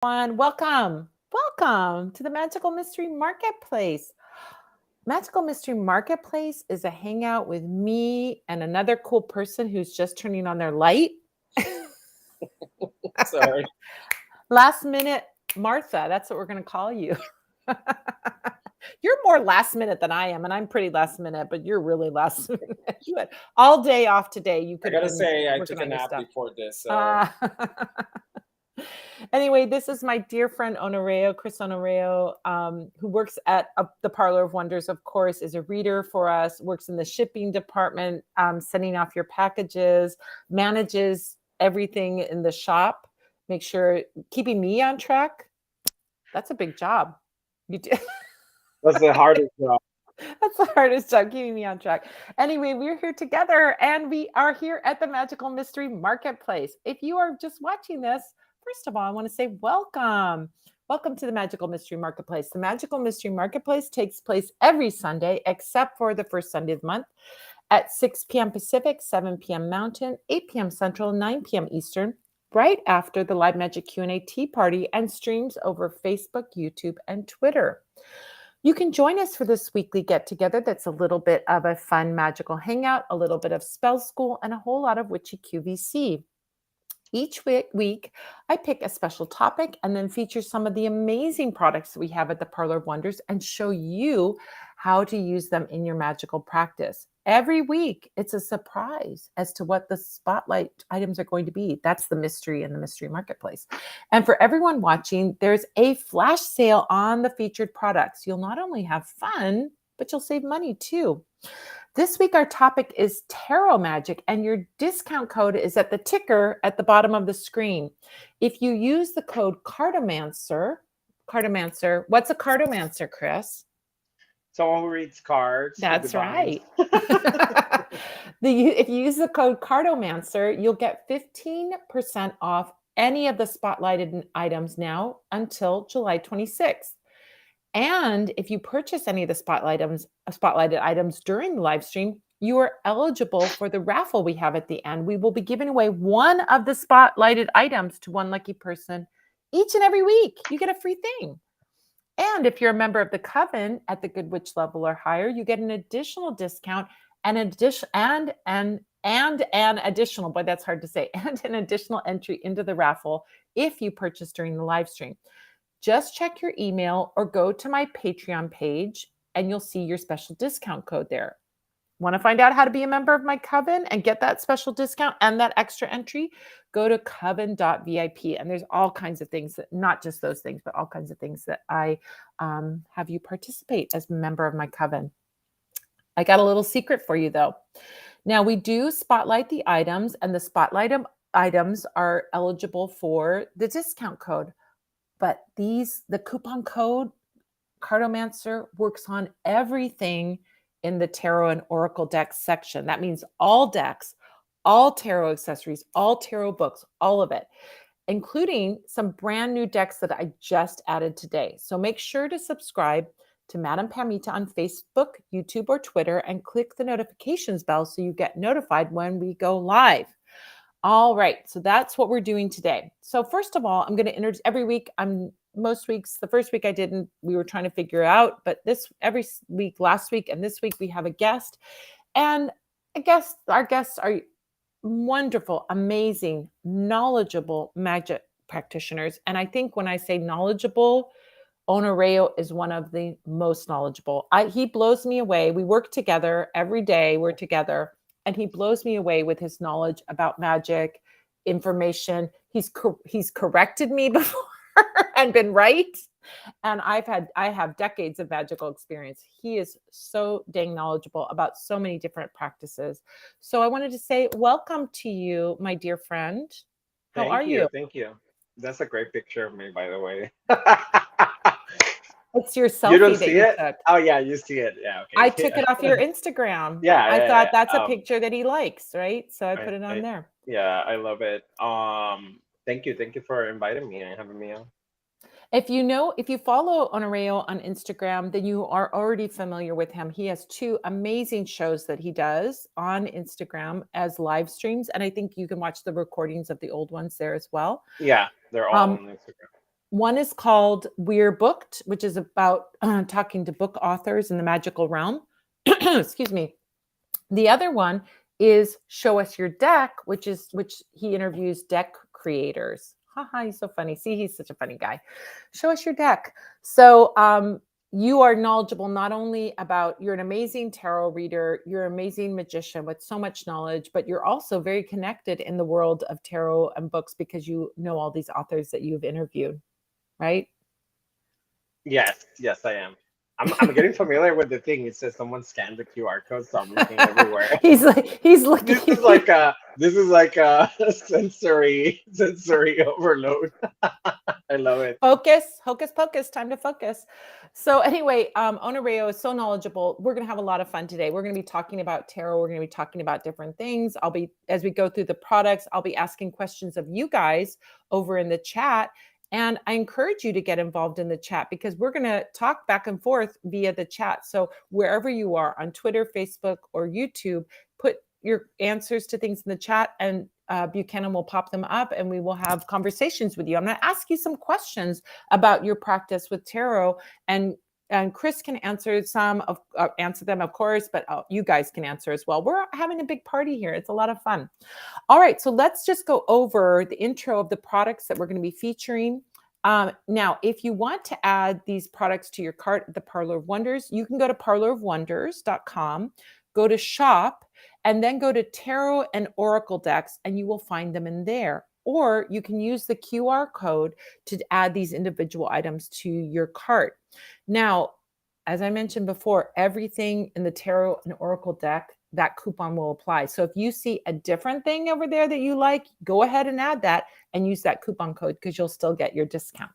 Welcome to the Magical Mystery Marketplace. Magical Mystery Marketplace is a hangout with me and another cool person who's just turning on their light. Sorry. Last minute Martha, that's what we're going to call you. You're more last minute than I am, and I'm pretty last minute, but you're really last minute. You had all day off today. You I could have gotta been say, I working took a on your nap stuff. before this, so Uh, Anyway, this is my dear friend Honoreo, Chris Honoreo, who works at the Parlour of Wonders, of course, is a reader for us, works in the shipping department, sending off your packages, manages everything in the shop, make sure keeping me on track. That's a big job. You do. that's the hardest job. That's the hardest job, keeping me on track. Anyway, we're here together and we are here at the Magical Mystery Marketplace. If you are just watching this, first of all, I want to say welcome. Welcome to the Magical Mystery Marketplace. The Magical Mystery Marketplace takes place every Sunday, except for the first Sunday of the month at 6 p.m. Pacific, 7 p.m. Mountain, 8 p.m. Central, 9 p.m. Eastern, right after the live magic Q&A tea party and streams over Facebook, YouTube, and Twitter. You can join us for this weekly get together that's a little bit of a fun magical hangout, a little bit of spell school, and a whole lot of witchy QVC. Each week, I pick a special topic and then feature some of the amazing products that we have at the Parlour of Wonders and show you how to use them in your magical practice. Every week, it's a surprise as to what the spotlight items are going to be. That's the mystery in the Mystery Marketplace. And for everyone watching, there's a flash sale on the featured products. You'll not only have fun, but you'll save money too. This week, our topic is tarot magic, and your discount code is at the ticker at the bottom of the screen. If you use the code cartomancer, what's a cartomancer, Chris? Someone who reads cards. That's Divine. right. If you use the code cartomancer, you'll get 15% off any of the spotlighted items now until July 26th. And if you purchase any of the spotlighted items during the live stream, you are eligible for the raffle we have at the end. We will be giving away one of the spotlighted items to one lucky person each and every week. You get a free thing. And if you're a member of the Coven at the Good Witch level or higher, you get an additional discount and an additional, boy, that's hard to say, and an additional entry into the raffle if you purchase during the live stream. Just check your email or go to my Patreon page and you'll see your special discount code there. Want to find out how to be a member of my Coven and get that special discount and that extra entry? Go to coven.vip. And there's all kinds of things, that, not just those things, but all kinds of things that I have you participate as a member of my Coven. I got a little secret for you, though. Now, we do spotlight the items, and the spotlight items are eligible for the discount code. But the coupon code Cartomancer works on everything in the tarot and oracle decks section. That means all decks, all tarot accessories, all tarot books, all of it, including some brand new decks that I just added today. So make sure to subscribe to Madame Pamita on Facebook, YouTube, or Twitter, and click the notifications bell so you get notified when we go live. All right, so that's what we're doing today. So first of all, I'm going to introduce every week. Most weeks, the first week I didn't, we were trying to figure out, but every week, last week and this week, we have a guest. And our guests are wonderful, amazing, knowledgeable magic practitioners. And I think when I say knowledgeable, Honoreo is one of the most knowledgeable. He blows me away. We work together every day. We're together. And he blows me away with his knowledge about magic, information. He's corrected me before and been right. And I have decades of magical experience. He is so dang knowledgeable about so many different practices. So I wanted to say welcome to you, my dear friend. How are you? Thank you. That's a great picture of me, by the way. It's your You don't selfie that see you it? took. Oh yeah, you see it. Yeah, okay. I took it off your Instagram. Yeah, I yeah, thought yeah. that's a picture that he likes, right? So I put it on there. Yeah, I love it. Thank you for inviting me and having me on. If you follow Honoreo on Instagram, then you are already familiar with him. He has two amazing shows that he does on Instagram as live streams. And I think you can watch the recordings of the old ones there as well. Yeah, they're all on Instagram. One is called We're Booked, which is about talking to book authors in the magical realm. Excuse me. The other one is Show Us Your Deck, which he interviews deck creators. Haha, he's so funny. See, he's such a funny guy. Show Us Your Deck. So you are knowledgeable not only about, you're an amazing tarot reader, you're an amazing magician with so much knowledge, but you're also very connected in the world of tarot and books because you know all these authors that you've interviewed, right? Yes, yes, I am. I'm getting familiar with the thing. It says someone scanned the QR code, so I'm looking everywhere. he's looking. This is like a sensory overload. I love it. Hocus pocus, time to focus. So anyway, Onoreo is so knowledgeable. We're going to have a lot of fun today. We're going to be talking about tarot. We're going to be talking about different things. As we go through the products, I'll be asking questions of you guys over in the chat. And I encourage you to get involved in the chat because we're going to talk back and forth via the chat. So wherever you are on Twitter, Facebook, or YouTube, put your answers to things in the chat and Buchanan will pop them up and we will have conversations with you. I'm going to ask you some questions about your practice with tarot, and Chris can answer them, of course, but you guys can answer as well. We're having a big party here. It's a lot of fun. All right, so let's just go over the intro of the products that we're going to be featuring. Now, if you want to add these products to your cart at the Parlour of Wonders, you can go to parlourofwonders.com, go to shop, and then go to tarot and oracle decks, and you will find them in there. Or you can use the QR code to add these individual items to your cart. Now, as I mentioned before, everything in the tarot and oracle deck, that coupon will apply. So if you see a different thing over there that you like, go ahead and add that and use that coupon code because you'll still get your discount.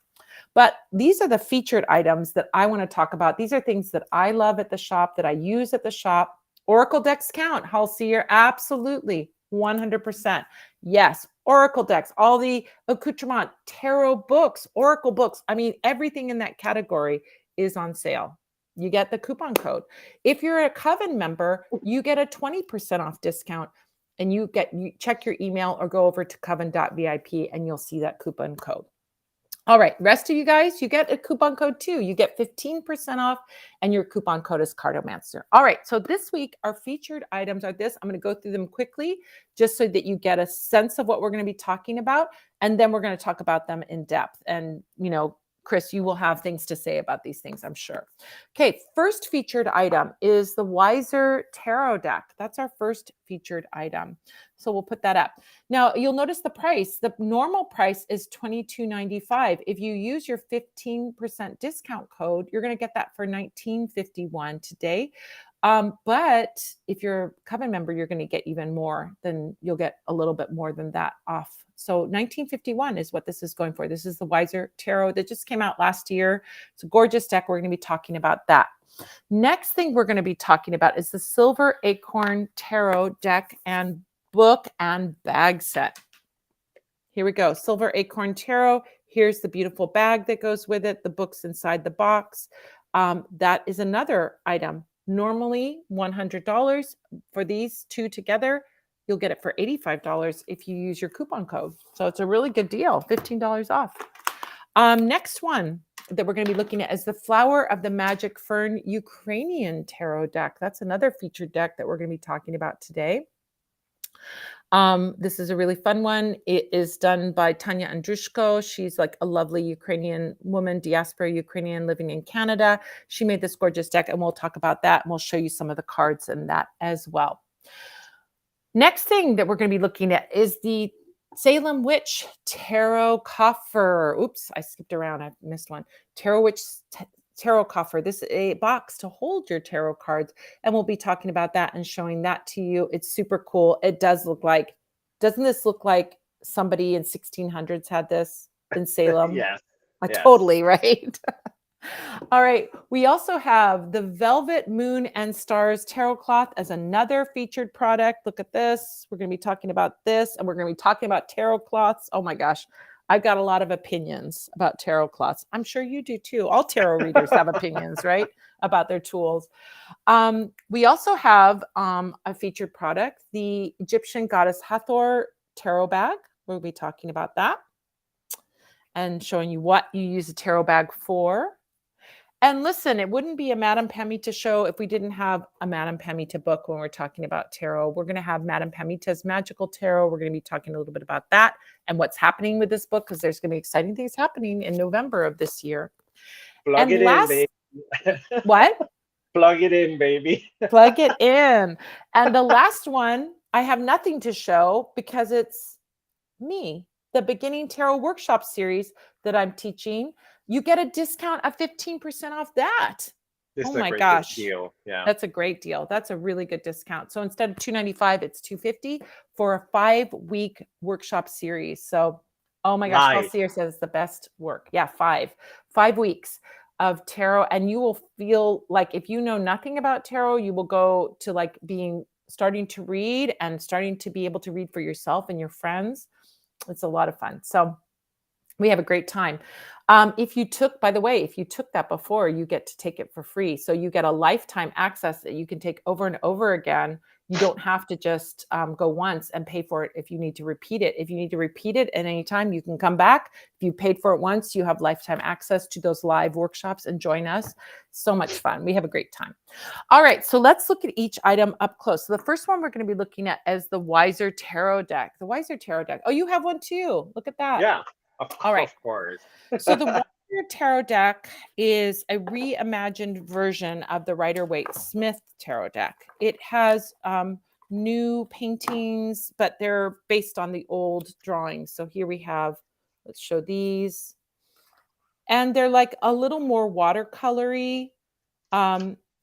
But these are the featured items that I want to talk about. These are things that I love at the shop, that I use at the shop. Oracle decks count, Halseer, absolutely, 100%. Yes, oracle decks, all the accoutrement, tarot books, oracle books. I mean, everything in that category is on sale. You get the coupon code. If you're a Coven member, you get a 20% off discount, and you check your email or go over to coven.vip and you'll see that coupon code. All right, rest of you guys, you get a coupon code too. You get 15% off and your coupon code is Cardomancer. All right, so this week our featured items are this. I'm going to go through them quickly just so that you get a sense of what we're going to be talking about, and then we're going to talk about them in depth. And, Chris, you will have things to say about these things, I'm sure. Okay, first featured item is the Wiser Tarot deck. That's our first featured item. So we'll put that up. Now, you'll notice the price. The normal price is $22.95. If you use your 15% discount code, you're going to get that for $19.51 today. But if you're a Coven member, you're going to get even more. Then you'll get a little bit more than that off. So $19.51 is what this is going for. This is the Wiser Tarot that just came out last year. It's a gorgeous deck. We're going to be talking about that. Next thing we're going to be talking about is the Silver Acorn Tarot deck and book and bag set. Here we go. Silver Acorn Tarot. Here's the beautiful bag that goes with it. The book's inside the box. That is another item. Normally $100 for these two together. You'll get it for $85 if you use your coupon code. So it's a really good deal, $15 off. Next one that we're going to be looking at is the Flower of the Magic Fern Ukrainian Tarot deck. That's another featured deck that we're going to be talking about today. This is a really fun one. It is done by Tanya Andrushko. She's like a lovely Ukrainian woman, diaspora Ukrainian living in Canada. She made this gorgeous deck, and we'll talk about that, and we'll show you some of the cards in that as well. Next thing that we're going to be looking at is the Salem Witch Tarot Coffer. Oops, I skipped around. I missed one. Tarot Witch Tarot Coffer. This is a box to hold your tarot cards, and we'll be talking about that and showing that to you. It's super cool. It does look like, doesn't this look like somebody in 1600s had this in Salem? Yes. Yes. Totally, right? All right. We also have the Velvet Moon and Stars Tarot Cloth as another featured product. Look at this. We're going to be talking about this, and we're going to be talking about tarot cloths. Oh my gosh. I've got a lot of opinions about tarot cloths. I'm sure you do too. All tarot readers have opinions, right? About their tools. We also have a featured product, the Egyptian Goddess Hathor Tarot Bag. We'll be talking about that. and showing you what you use a tarot bag for. And listen, it wouldn't be a Madame Pamita show if we didn't have a Madame Pamita book when we're talking about tarot. We're going to have Madame Pamita's Magical Tarot. We're going to be talking a little bit about that and what's happening with this book, because there's going to be exciting things happening in November of this year. Plug And it in, last, baby. what? Plug it in, baby. Plug it in. And the last one, I have nothing to show because it's me, the Beginning Tarot Workshop series that I'm teaching. You get a discount of 15% off that. This Oh is a my great gosh. deal. Yeah. That's a great deal. That's a really good discount. So instead of $295, it's $250 for a 5-week workshop series. So, oh my gosh, Live. Halcyon says the best work. Yeah, 5 weeks of tarot. And you will feel like if you know nothing about tarot, you will go to like starting to read and starting to be able to read for yourself and your friends. It's a lot of fun. So we have a great time. If you took that before, you get to take it for free. So you get a lifetime access that you can take over and over again. You don't have to just go once and pay for it if you need to repeat it. If you need to repeat it at any time, you can come back. If you paid for it once, you have lifetime access to those live workshops and join us. So much fun. We have a great time. All right, so let's look at each item up close. So the first one we're going to be looking at is the Wiser Tarot deck. The Wiser Tarot deck. Oh, you have one too. Look at that. Yeah. All right. Of course. So the Wiser Tarot deck is a reimagined version of the Rider-Waite-Smith Tarot deck. It has new paintings, but they're based on the old drawings. So here we have, let's show these. And they're like a little more watercolory.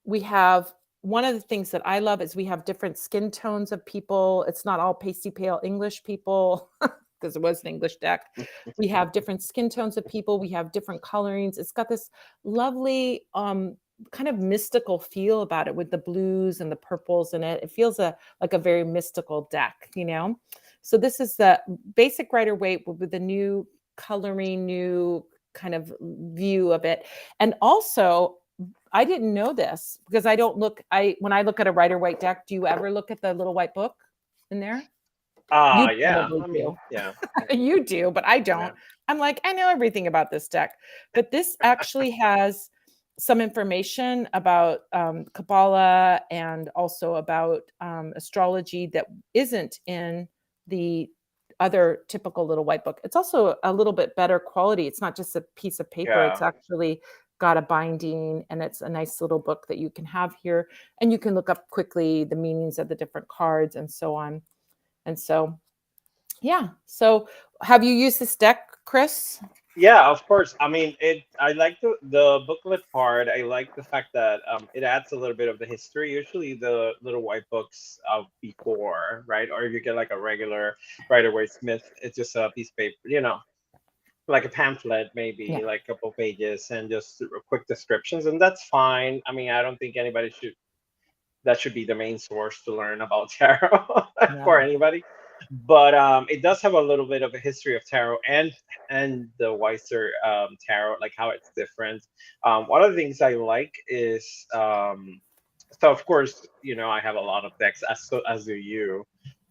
We have, one of the things that I love is we have different skin tones of people. It's not all pasty pale English people. Because it was an English deck. We have different skin tones of people. We have different colorings. It's got this lovely kind of mystical feel about it with the blues and the purples in it. It feels like a very mystical deck, you know? So this is the basic Rider-Waite with the new coloring, new kind of view of it. And also, I didn't know this because when I look at a Rider-Waite deck, do you ever look at the little white book in there? You Yeah. probably I mean, do. yeah. You do, but I don't. Yeah. I'm like, I know everything about this deck. But this actually has some information about Kabbalah and also about astrology that isn't in the other typical little white book. It's also a little bit better quality. It's not just a piece of paper. It's Yeah. actually got a binding, and it's a nice little book that you can have here. And you can look up quickly the meanings of the different cards and so on. And so, yeah. So have you used this deck, Chris? Yeah, of course. I mean, I like the booklet part. I like the fact that it adds a little bit of the history. Usually, the little white books of before, right? Or if you get like a regular Rider-Waite-Smith, it's just a piece of paper, like a pamphlet, maybe Yeah. like a couple pages, and just quick descriptions, and that's fine. I mean, I don't think that should be the main source to learn about tarot for Yeah. anybody. But it does have a little bit of a history of tarot and the Weiser tarot, like how it's different. One of the things I like is so of course I have a lot of decks, as do you.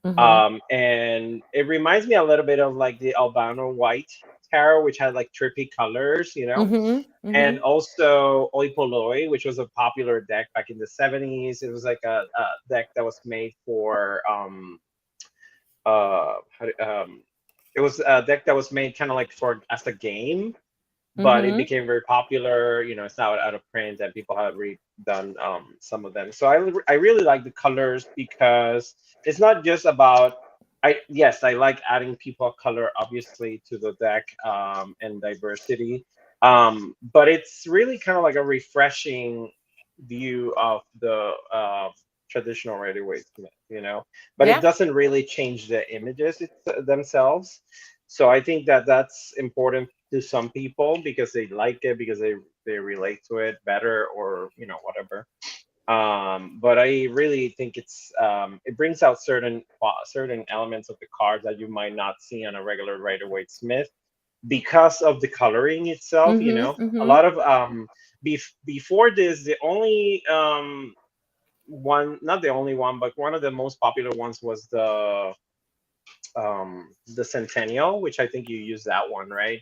Mm-hmm. And it reminds me a little bit of like the Albano White tarot, which had like trippy colors, Mm-hmm. and Mm-hmm. also Oi Polloi, which was a popular deck back in the 70s. It was like a deck that was made for it was a deck that was made kind of like for as a game, but it Mm-hmm. became very popular. It's now out of print, and people have redone some of them. So I really like the colors because it's not just about. I like adding people of color obviously to the deck, and diversity, but it's really kind of like a refreshing view of the traditional Rider-Waite Smith, but it Yeah. doesn't really change the images themselves. So I think that that's important to some people because they like it, because they relate to it better, or whatever. But I really think it brings out certain elements of the cards that you might not see on a regular Rider-Waite-Smith because of the coloring itself. Mm-hmm. A Mm-hmm. lot of before this, the only one, not the only one, but one of the most popular ones was the Centennial, which I think you use that one, right?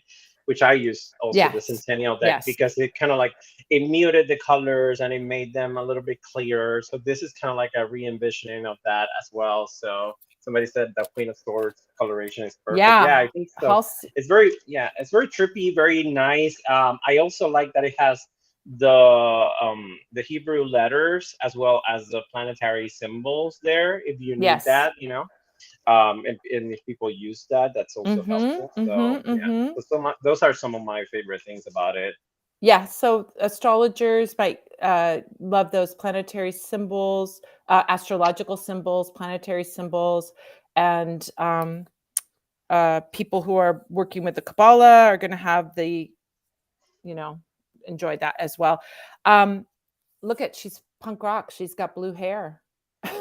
which I use also the Yes. Centennial deck Yes. because it kind of like it muted the colors and it made them a little bit clearer. So this is kind of like a re-envisioning of that as well. So somebody said the Queen of Swords coloration is perfect. Yeah, Yeah. I think so. How It's very, yeah, it's very trippy, very nice. I also like that it has the Hebrew letters as well as the planetary symbols there if you need yes. that, you know. And if people use that, that's also Mhm. helpful. So Mhm. yeah, Mhm. so those are some of my favorite things about it. Yeah, so astrologers might love those planetary symbols, astrological symbols, planetary symbols, and people who are working with the Kabbalah are going to have the, you know, enjoy that as well. Um, Look at she's punk rock. She's got blue hair.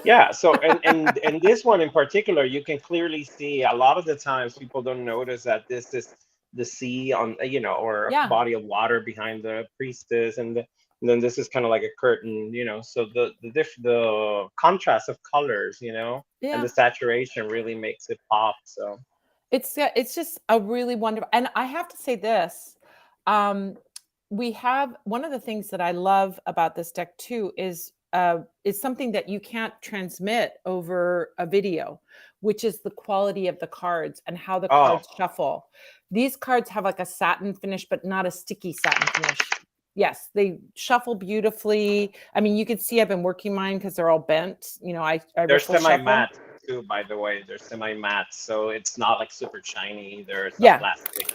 Yeah, so and this one in particular, you can clearly see a lot of the times people don't notice that this is the sea on, you know, or a Yeah, body of water behind the priestess, and then this is kind of like a curtain, you know. So the contrast of colors, you know, and yeah. the saturation really makes it pop. So It's just a really wonderful, and I have to say this, um, we have one of the things that I love about this deck too is something that you can't transmit over a video, which is the quality of the cards and how the oh, cards shuffle. These cards have like a satin finish, but not a sticky satin finish. Yes, they shuffle beautifully. I mean, you can see I've been working mine because they're all bent. You know, I they're riffle semi shuffle. matte too, by the way. They're semi matte, so it's not like super shiny. There's a Yeah, plastic.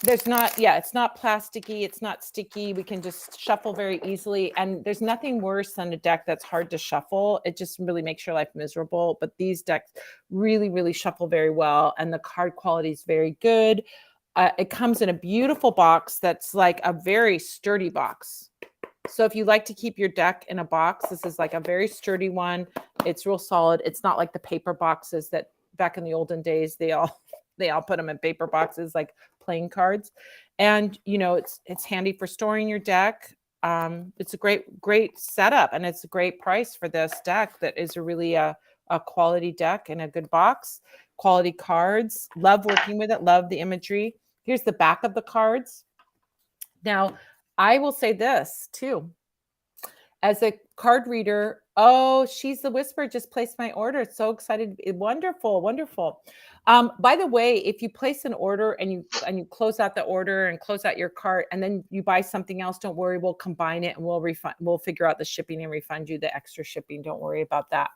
there's not, yeah, it's not plasticky, it's not sticky. We can just shuffle very easily. And there's nothing worse than a deck that's hard to shuffle. It just really makes your life miserable. But these decks really, really shuffle very well. And the card quality is very good. It comes in a beautiful box that's like a very sturdy box. So if you like to keep your deck in a box, this is like a very sturdy one. It's real solid. It's not like the paper boxes that back in the olden days they all put them in paper boxes like playing cards. And you know, it's handy for storing your deck. It's a great setup, and it's a great price for this deck that is a really a quality deck in a good box, quality cards. Love working with it, love the imagery. Here's the back of the cards. Now, I will say this too. As a card reader, oh, she's the whisper. Just placed my order. So excited! Wonderful, wonderful. By the way, if you place an order and you close out the order and close out your cart, and then you buy something else, don't worry. We'll combine it and we'll refund. We'll figure out the shipping and refund you the extra shipping. Don't worry about that.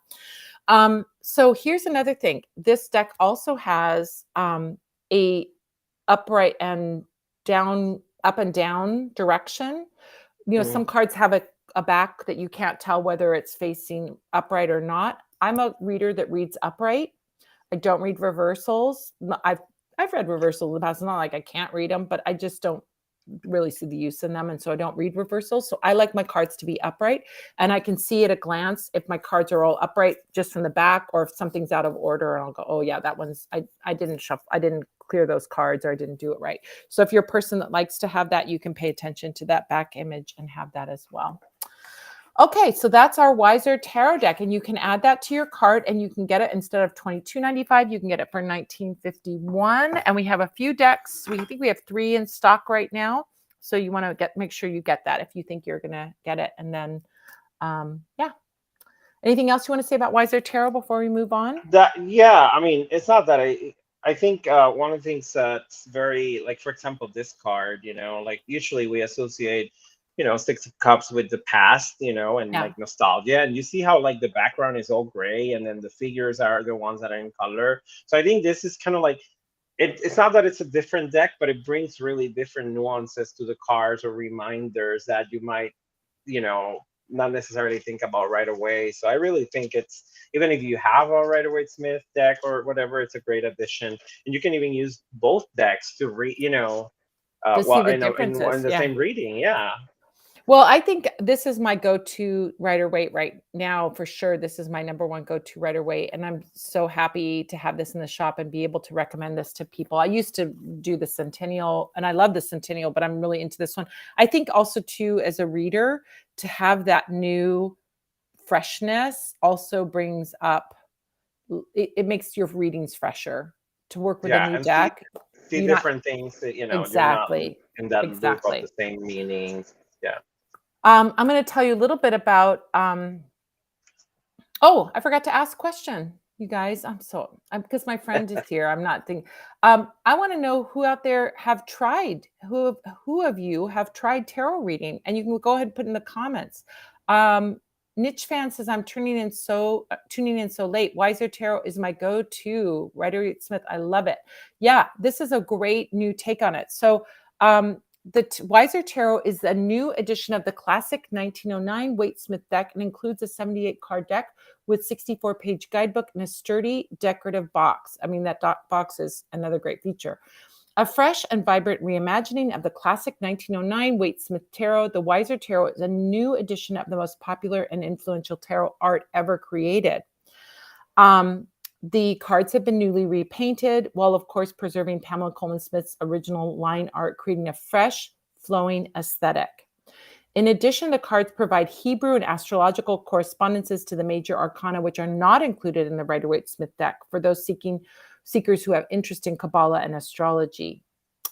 So here's another thing. This deck also has a upright and down, up and down direction. You know, Mm. some cards have a back that you can't tell whether it's facing upright or not. I'm a reader that reads upright. I don't read reversals. I've read reversals in the past. It's not like I can't read them, but I just don't really see the use in them, and so I don't read reversals. So I like my cards to be upright, and I can see at a glance if my cards are all upright just from the back, or if something's out of order, and I'll go, oh yeah, that one's I didn't shuffle, I didn't clear those cards, or I didn't do it right. So if you're a person that likes to have that, you can pay attention to that back image and have that as well. Okay, so that's our Wiser Tarot deck, and you can add that to your cart, and you can get it instead of $22.95. You can get it for $19.51. And we have a few decks. We think we have 3 in stock right now, so you want to make sure you get that if you think you're gonna get it. And then, yeah. Anything else you want to say about Wiser Tarot before we move on? That, yeah, I mean, it's not that I think one of the things that's very, like, for example, this card, you know, like usually we associate, you know, Six of Cups with the past, you know, and Yeah, like nostalgia, and you see how like the background is all gray and then the figures are the ones that are in color. So I think this is kind of like it's not that it's a different deck, but it brings really different nuances to the cards or reminders that you might, you know, not necessarily think about right away. So I really think it's, even if you have a Rider Waite Smith deck or whatever, it's a great addition. And you can even use both decks to read, you know, to see well, the in differences. the Yeah. same reading. Yeah. Well, I think this is my go-to Rider Waite right now for sure. This is my number one go-to Rider Waite, and I'm so happy to have this in the shop and be able to recommend this to people. I used to do the Centennial, and I love the Centennial, but I'm really into this one. I think also too, as a reader, to have that new freshness also brings up. It makes your readings fresher to work with a Yeah. new And see, deck. see You're not different things. You're not exactly, in that loop of the exactly. same meanings. Yeah. I'm going to tell you a little bit about. Oh, I forgot to ask a question, you guys. Because my friend is here. I'm not thinking. I want to know who out there have tried. Who of you have tried tarot reading? And you can go ahead and put in the comments. Um, Niche fan says I'm tuning in so late. Wiser Tarot is my go-to. Rider-Waite-Smith, I love it. Yeah, this is a great new take on it. So the Wiser Tarot is a new edition of the classic 1909 Waite-Smith deck and includes a 78 card deck with 64-page guidebook and a sturdy decorative box. I mean, that box is another great feature. A fresh and vibrant reimagining of the classic 1909 Waite-Smith Tarot, the Wiser Tarot is a new edition of the most popular and influential tarot art ever created. The cards have been newly repainted, while of course preserving Pamela Coleman Smith's original line art, creating a fresh, flowing aesthetic. In addition, the cards provide Hebrew and astrological correspondences to the major arcana, which are not included in the Rider-Waite-Smith deck for those seekers who have interest in Kabbalah and astrology.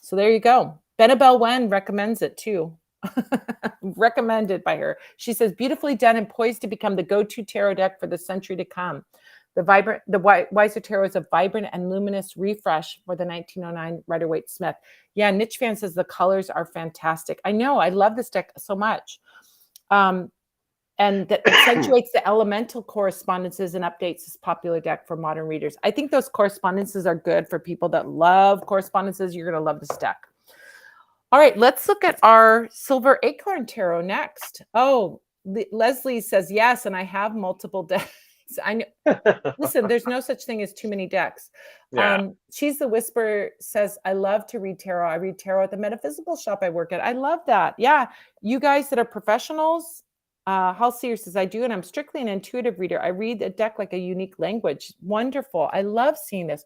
So there you go. Benabel Wen recommends it too. Recommended by her. She says, beautifully done and poised to become the go-to tarot deck for the century to come. The Wiser Tarot is a vibrant and luminous refresh for the 1909 Rider-Waite-Smith. Yeah, Niche fan says the colors are fantastic. I know, I love this deck so much. And that accentuates the elemental correspondences and updates this popular deck for modern readers. I think those correspondences are good for people that love correspondences. You're going to love this deck. All right, let's look at our Silver Acorn Tarot next. Oh, Leslie says yes, and I have multiple decks. I know. Listen, there's no such thing as too many decks. Yeah. She's the Whisper says, I love to read tarot. I read tarot at the metaphysical shop I work at. I love that. Yeah. You guys that are professionals, Halseer says, I do, and I'm strictly an intuitive reader. I read the deck like a unique language. Wonderful. I love seeing this.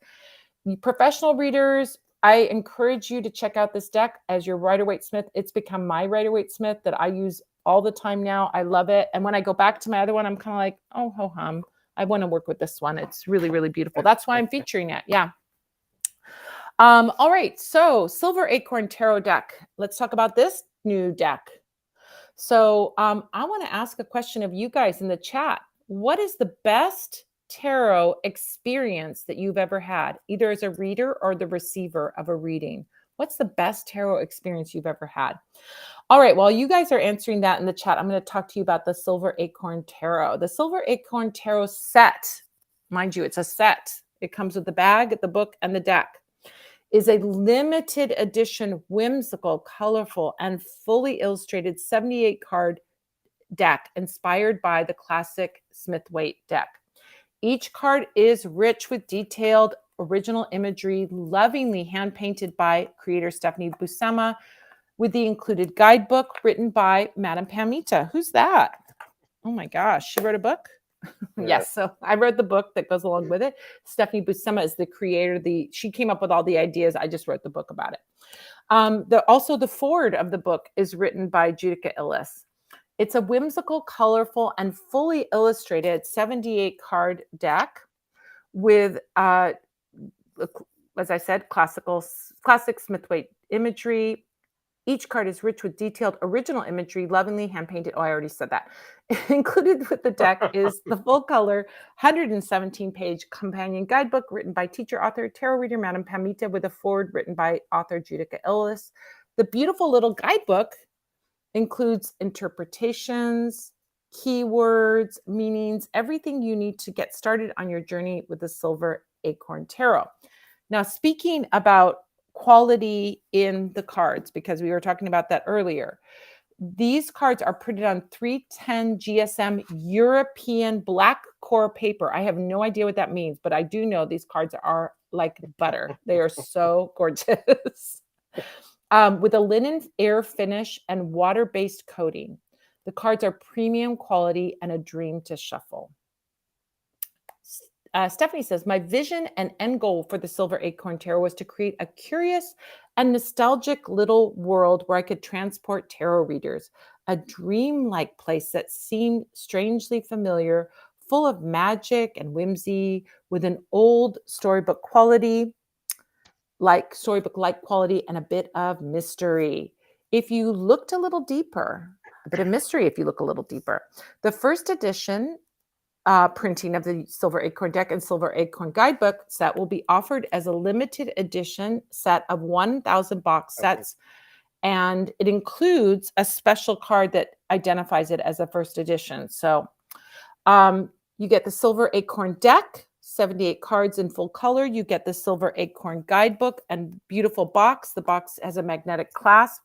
Professional readers, I encourage you to check out this deck as your Rider-Waite-Smith. It's become my Rider-Waite-Smith that I use all the time now. I love it. And when I go back to my other one, I'm kind of like, oh, ho hum. I want to work with this one. It's really, really beautiful. That's why I'm featuring it. Yeah. All right. So Silver Acorn Tarot deck. Let's talk about this new deck. So I want to ask a question of you guys in the chat. What is the best tarot experience that you've ever had, either as a reader or the receiver of a reading? What's the best tarot experience you've ever had? All right, while you guys are answering that in the chat, I'm going to talk to you about the Silver Acorn Tarot. The Silver Acorn Tarot set, mind you, it's a set. It comes with the bag, the book, and the deck. Is a limited edition, whimsical, colorful, and fully illustrated 78 card deck inspired by the classic Smith-Waite deck. Each card is rich with detailed original imagery, lovingly hand-painted by creator Stephanie Buscema, with the included guidebook written by Madame Pamita. Who's that? Oh my gosh, she wrote a book? Yes, so I wrote the book that goes along with it. Stephanie Buscema is the creator. She came up with all the ideas. I just wrote the book about it. Also, the foreword of the book is written by Judica Illes. It's a whimsical, colorful, and fully illustrated 78 card deck with, as I said, classic Smith-Waite imagery. Each card is rich with detailed original imagery, lovingly hand-painted. Oh, I already said that. Included with the deck is the full-color 117-page companion guidebook written by teacher, author, tarot reader, Madame Pamita, with a foreword written by author Judica Illes. The beautiful little guidebook includes interpretations, keywords, meanings, everything you need to get started on your journey with the Silver Acorn Tarot. Now, speaking about quality in the cards, because we were talking about that earlier, these cards are printed on 310 GSM European black core paper. I have no idea what that means, but I do know these cards are like butter. They are so gorgeous. With a linen air finish and water-based coating. The cards are premium quality and a dream to shuffle. Stephanie says, my vision and end goal for the Silver Acorn Tarot was to create a curious and nostalgic little world where I could transport tarot readers, a dream-like place that seemed strangely familiar, full of magic and whimsy, with an old storybook quality. like storybook-like quality and a bit of mystery. If you looked a little deeper, a bit of mystery if you look a little deeper. The first edition printing of the Silver Acorn deck and Silver Acorn guidebook set will be offered as a limited edition set of 1,000 box Okay. sets, and it includes a special card that identifies it as a first edition. So you get the Silver Acorn deck, 78 cards in full color. You get the Silver Acorn guidebook and beautiful box. The box has a magnetic clasp,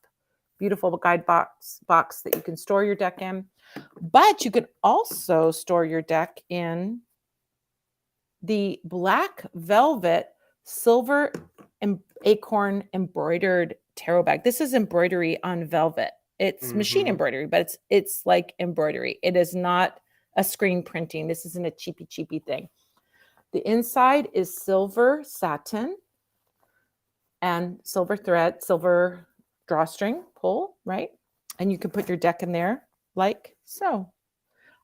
beautiful guide box that you can store your deck in. But you can also store your deck in the black velvet Silver Acorn embroidered tarot bag. This is embroidery on velvet. It's machine embroidery, but it's like embroidery. It is not a screen printing. This isn't a cheapy thing. The inside is silver satin and silver thread, silver drawstring pull, right? And you can put your deck in there like so.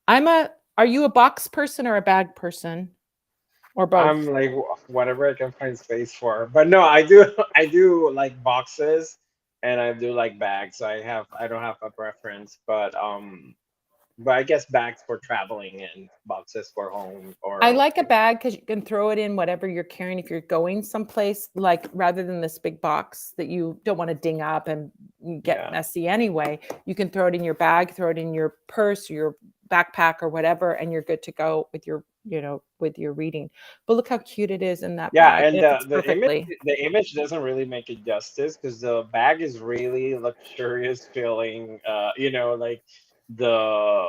Are you a box person or a bag person? Or both? I'm like whatever I can find space for. But no, I do I do like boxes and I do like bags. So I don't have a preference, but I guess bags for traveling and boxes for home I or like a bag because you can throw it in whatever you're carrying if you're going someplace, like rather than this big box that you don't want to ding up and get messy anyway. You can throw it in your bag, throw it in your purse, or your backpack or whatever, and you're good to go with your, with your reading. But look how cute it is in that bag. and It fits the perfectly. image doesn't really make it justice because the bag is really luxurious feeling. Like the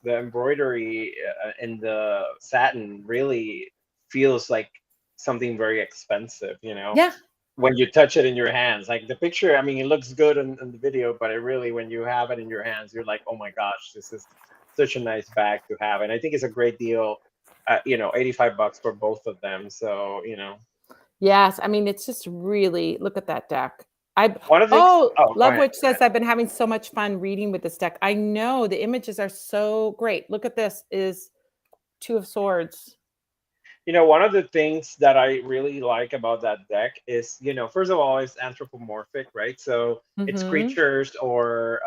the embroidery and the satin really feels like something very expensive. Yeah. When you touch it in your hands, like the picture, I mean, it looks good in the video, but it really, when you have it in your hands, you're like, oh my gosh, this is such a nice bag to have. And I think it's a great deal, $85 for both of them. So, Yes, I mean, it's just really look at that deck. one of the things, oh, go Love ahead, Witch says I've been having so much fun reading with this deck. I know the images are so great. Look at this is Two of Swords. One of the things that I really like about that deck is, first of all, it's anthropomorphic, right? So it's Mm-hmm. creatures or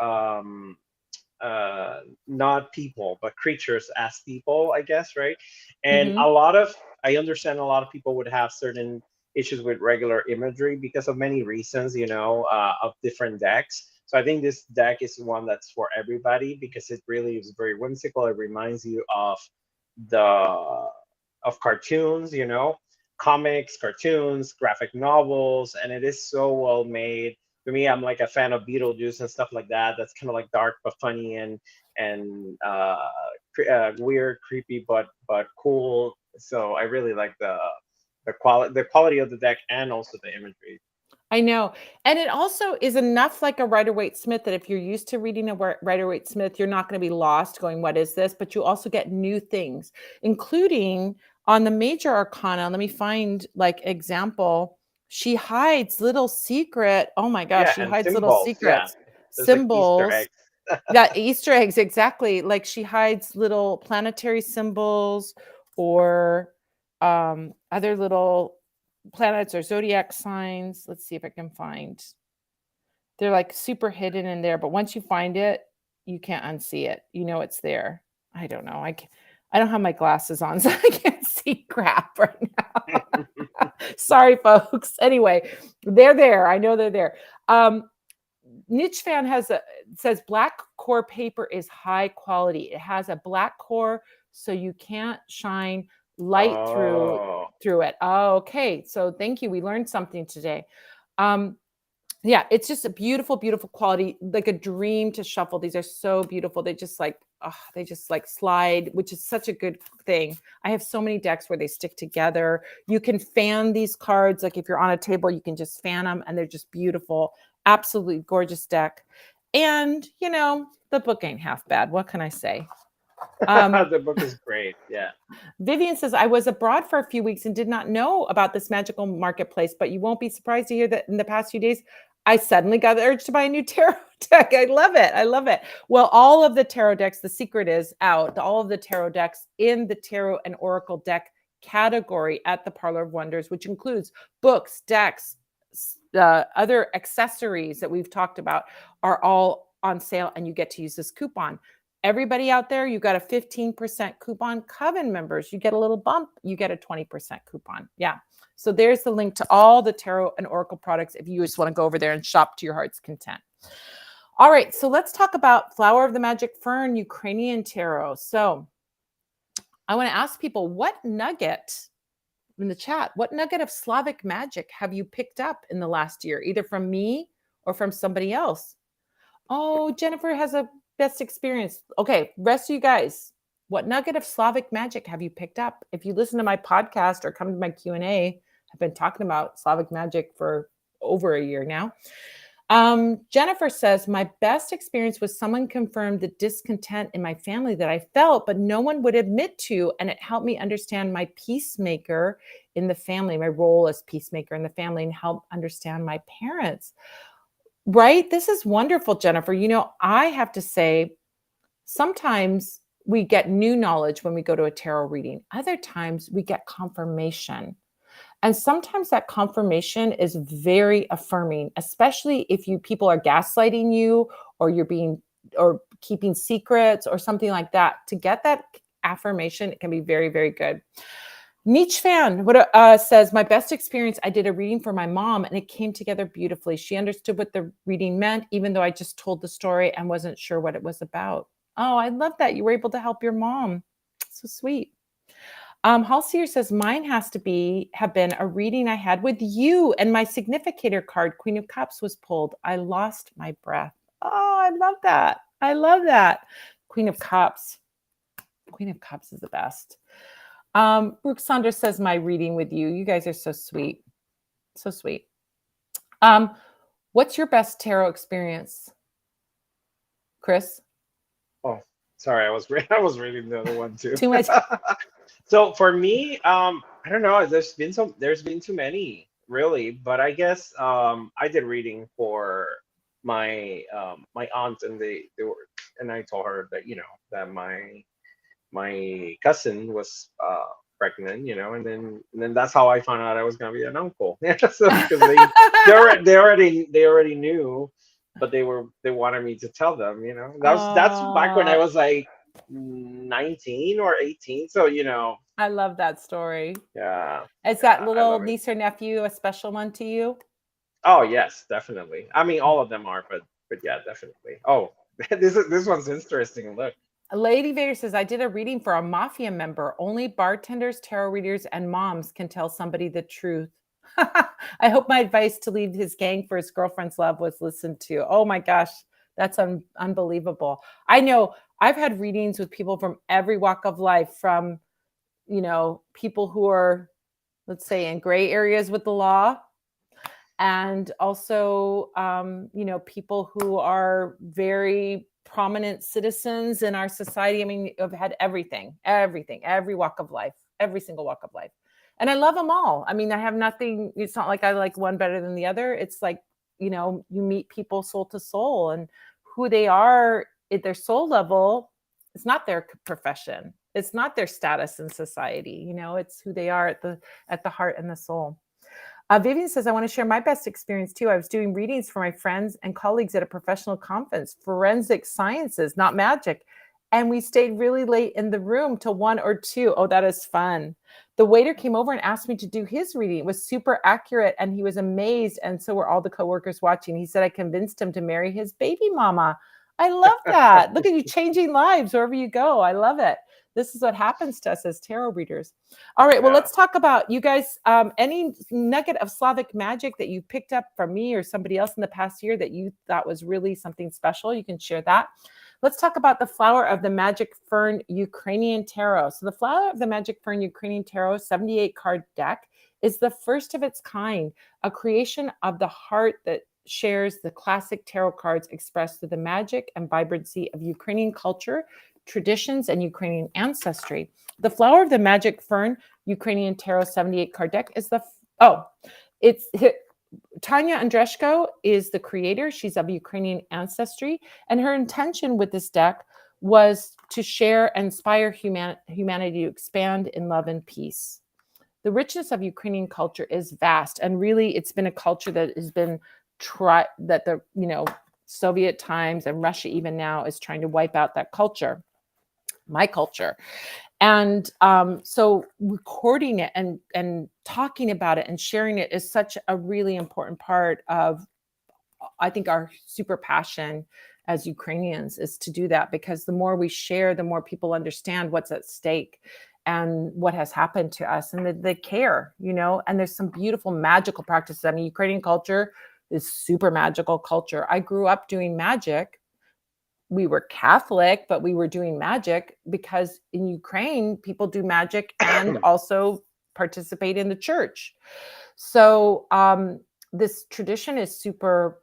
not people, but creatures as people, I guess, right? And Mm-hmm. I understand a lot of people would have certain issues with regular imagery because of many reasons, of different decks. So I think this deck is one that's for everybody because it really is very whimsical. It reminds you the of cartoons, comics, cartoons, graphic novels, and it is so well made. For me, I'm like a fan of Beetlejuice and stuff like that. That's kind of like dark but funny and weird, creepy but cool. So I really like the quality of the deck and also the imagery. I know. And it also is enough like a Rider-Waite-Smith that if you're used to reading a Rider-Waite-Smith, you're not going to be lost going, what is this? But you also get new things, including on the major arcana. Let me find like example. She hides little secret. Oh my gosh, Yeah, she and hides little symbols. Yeah, secrets, there's like Easter symbols. eggs. Yeah, Easter eggs, exactly. Like she hides little planetary symbols or other little planets or zodiac signs. Let's see if I can find. They're like super hidden in there, but once you find it, you can't unsee it. You know it's there. I don't know. I don't have my glasses on, so I can't see crap right now. Sorry, folks. Anyway, they're there. I know they're there. Niche Fan says black core paper is high quality. It has a black core, so you can't shine light through Oh, it. Oh, okay. So thank you. We learned something today. Yeah, it's just a beautiful, beautiful quality, like a dream to shuffle. These are so beautiful. They just like slide, which is such a good thing. I have so many decks where they stick together. You can fan these cards. Like if you're on a table, you can just fan them and they're just beautiful. Absolutely gorgeous deck. And, the book ain't half bad. What can I say? the book is great. Yeah. Vivian says, I was abroad for a few weeks and did not know about this magical marketplace, but you won't be surprised to hear that in the past few days, I suddenly got the urge to buy a new tarot deck. I love it. I love it. Well, all of the tarot decks, the secret is out. All of the tarot decks in the tarot and oracle deck category at the Parlour of Wonders, which includes books, decks, other accessories that we've talked about are all on sale, and you get to use this coupon. Everybody out there, you got a 15% coupon. Coven members, you get a little bump, you get a 20% coupon. Yeah. So there's the link to all the tarot and oracle products if you just want to go over there and shop to your heart's content. All right, so let's talk about Flower of the Magic Fern, Ukrainian tarot. So I want to ask people, what nugget in the chat, what nugget of Slavic magic have you picked up in the last year, either from me or from somebody else? Oh, Jennifer has a best experience. Okay, rest of you guys, what nugget of Slavic magic have you picked up? If you listen to my podcast or come to my Q&A, I've been talking about Slavic magic for over a year now. Jennifer says, my best experience was someone confirmed the discontent in my family that I felt, but no one would admit to, and it helped me understand my peacemaker in the family, my role as peacemaker in the family, and help understand my parents. Right? This is wonderful, Jennifer. You know, I have to say, sometimes we get new knowledge when we go to a tarot reading. Other times we get confirmation. And sometimes that confirmation is very affirming, especially if people are gaslighting you, or you're being, or keeping secrets or something like that. To get that affirmation, it can be very, very good. Niche fan says, my best experience, I did a reading for my mom and it came together beautifully. She understood what the reading meant, even though I just told the story and wasn't sure what it was about. Oh, I love that. You were able to help your mom. So sweet. Halseer says, mine has to have been a reading I had with you, and my significator card, Queen of Cups, was pulled. I lost my breath. Oh, I love that. I love that. Queen of Cups. Queen of Cups is the best. Brooke Saunders says, my reading with you. You guys are so sweet. So sweet. What's your best tarot experience, Chris? Oh, sorry. I was reading the other one too. Too much. So for me, I don't know. There's been too many, really. But I guess I did reading for my my aunt, and and I told her that, that my cousin was pregnant, and then that's how I found out I was gonna be an uncle. So because they already knew, but they wanted me to tell them. That's back when I was like 19 or 18. So I love that story. yeah. Is that little niece or nephew a special one to you? Oh yes, definitely. I mean, all of them are, but yeah, definitely. Oh, this one's interesting. Look. Lady Vader says, I did a reading for a mafia member. Only bartenders, tarot readers, and moms can tell somebody the truth. I hope my advice to leave his gang for his girlfriend's love was listened to. Oh my gosh, that's unbelievable. I know I've had readings with people from every walk of life, from, people who are, let's say, in gray areas with the law, and also, people who are very prominent citizens in our society. I mean, I've had everything, every walk of life, every single walk of life. And I love them all. I mean, I have nothing. It's not like I like one better than the other. It's like, you meet people soul to soul, and who they are at their soul level. It's not their profession. It's not their status in society. It's who they are at the heart and the soul. Vivian says, I want to share my best experience too. I was doing readings for my friends and colleagues at a professional conference, forensic sciences, not magic. And we stayed really late in the room till 1 or 2. Oh, that is fun. The waiter came over and asked me to do his reading. It was super accurate and he was amazed. And so were all the coworkers watching. He said I convinced him to marry his baby mama. I love that. Look at you changing lives wherever you go. I love it. This is what happens to us as tarot readers. All right, well, let's talk about, you guys, any nugget of Slavic magic that you picked up from me or somebody else in the past year that you thought was really something special. You can share that. Let's talk about the Flower of the Magic Fern Ukrainian Tarot. So the Flower of the Magic Fern Ukrainian Tarot 78 card deck is the first of its kind, a creation of the heart that shares the classic tarot cards expressed through the magic and vibrancy of Ukrainian culture, traditions, and Ukrainian ancestry. The Flower of the Magic Fern Ukrainian Tarot 78 card deck is Tanya Andreshko is the creator. She's of Ukrainian ancestry, and her intention with this deck was to share and inspire humanity to expand in love and peace. the richness of Ukrainian culture is vast, and really it's been a culture that has been that the Soviet times and Russia even now is trying to wipe out that culture, my culture. And so recording it and talking about it and sharing it is such a really important part of, I think, our super passion as Ukrainians is to do that, because the more we share, the more people understand what's at stake and what has happened to us, and they care, and there's some beautiful magical practices. I mean, Ukrainian culture is super magical culture. I grew up doing magic. We were Catholic, but we were doing magic because in Ukraine, people do magic and also participate in the church. So this tradition is super,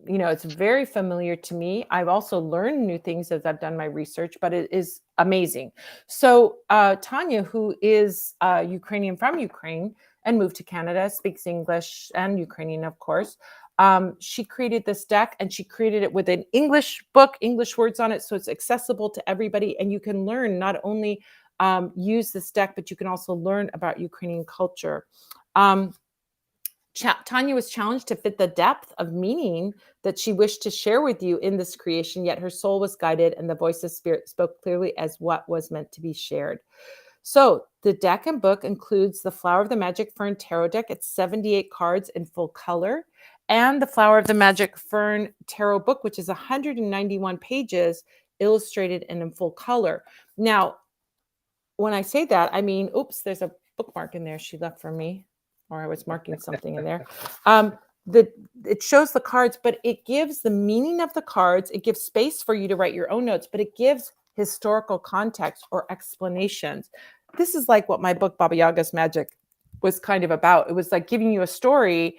it's very familiar to me. I've also learned new things as I've done my research, but it is amazing. So Tanya, who is Ukrainian from Ukraine and moved to Canada, speaks English and Ukrainian, of course. She created this deck, and she created it with an English book, English words on it, so it's accessible to everybody. And you can learn, not only use this deck, but you can also learn about Ukrainian culture. Tanya was challenged to fit the depth of meaning that she wished to share with you in this creation, yet her soul was guided and the voice of spirit spoke clearly as what was meant to be shared. So the deck and book includes the Flower of the Magic Fern Tarot deck. It's 78 cards in full color, and the Flower of the Magic Fern Tarot book, which is 191 pages illustrated and in full color. Now, when I say that, I mean, oops, there's a bookmark in there she left for me, or I was marking something in there. It shows the cards, but it gives the meaning of the cards. It gives space for you to write your own notes, but it gives historical context or explanations. This is like what my book, Baba Yaga's Magic, was kind of about. It was like giving you a story,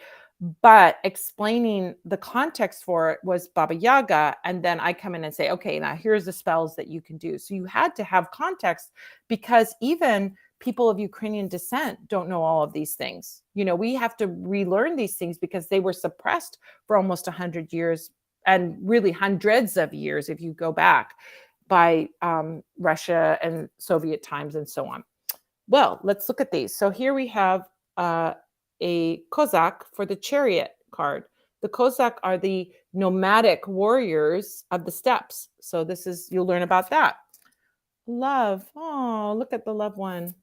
but explaining the context for it was Baba Yaga. And then I come in and say, okay, now here's the spells that you can do. So you had to have context, because even people of Ukrainian descent don't know all of these things. We have to relearn these things because they were suppressed for almost 100 years, and really hundreds of years if you go back, by Russia and Soviet times and so on. Well, let's look at these. So here we have a Kozak for the Chariot card. The Kozak are the nomadic warriors of the steppes. So you'll learn about that. Love. Oh, look at the love one.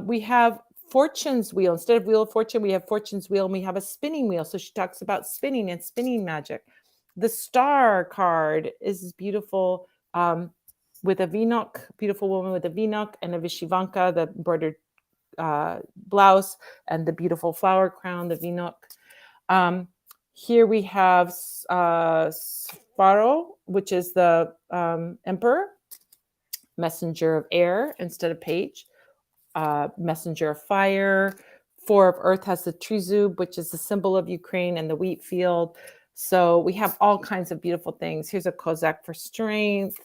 We have Fortune's Wheel. Instead of Wheel of Fortune, we have Fortune's Wheel, and we have a spinning wheel. So she talks about spinning and spinning magic. The Star card is beautiful, with a vinok, beautiful woman with a vinok and a vishivanka, the embroidered blouse, and the beautiful flower crown, the vinok. Here we have Sparrow, which is the emperor, messenger of air instead of page, messenger of fire. Four of Earth has the Trizub, which is the symbol of Ukraine, and the wheat field. So we have all kinds of beautiful things. Here's a Kozak for strength.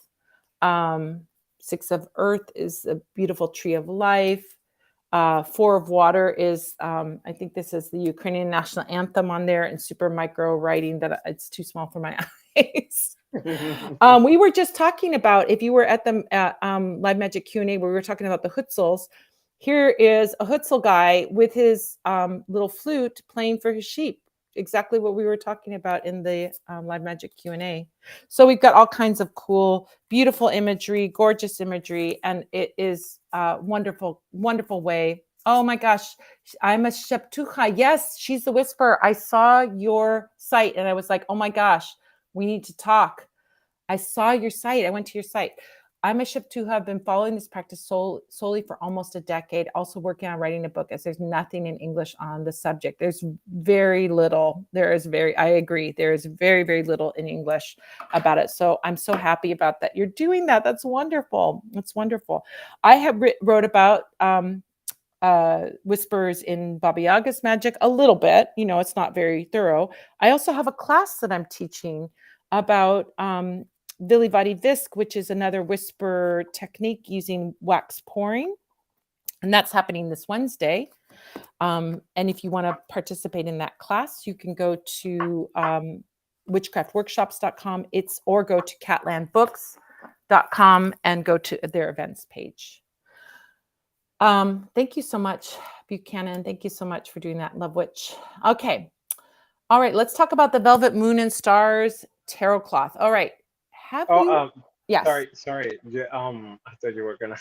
Six of Earth is a beautiful tree of life. Four of Water is, I think this is the Ukrainian national anthem on there in super micro writing that it's too small for my eyes. We were just talking about, if you were at the Live Magic Q&A, where we were talking about the Hutzels. Here is a Hutzel guy with his little flute playing for his sheep. Exactly what we were talking about in the Live Magic Q&A. So we've got all kinds of cool, beautiful imagery, gorgeous imagery, and it is a wonderful, wonderful way. Oh my gosh, I'm a Sheptucha. Yes, she's the Whisperer. I saw your site and I was like, oh my gosh, we need to talk. I saw your site. I went to your site. I'm a Sheptucha. I've been following this practice solely for almost a decade, also working on writing a book, as there's nothing in English on the subject. There's very little. I agree. There is very, very little in English about it. So I'm so happy about that. You're doing that. That's wonderful. That's wonderful. I have wrote about Whispers in Baba Yaga's Magic a little bit. It's not very thorough. I also have a class that I'm teaching about Vilivadi Visk, which is another whisper technique using wax pouring. And that's happening this Wednesday. And if you want to participate in that class, you can go to witchcraftworkshops.com or go to catlandbooks.com and go to their events page. Thank you so much, Buchanan. Thank you so much for doing that, Love Witch. Okay. All right. Let's talk about the Velvet Moon and Stars tarot cloth. All right. Have Oh, you? Yes. sorry. I thought you were gonna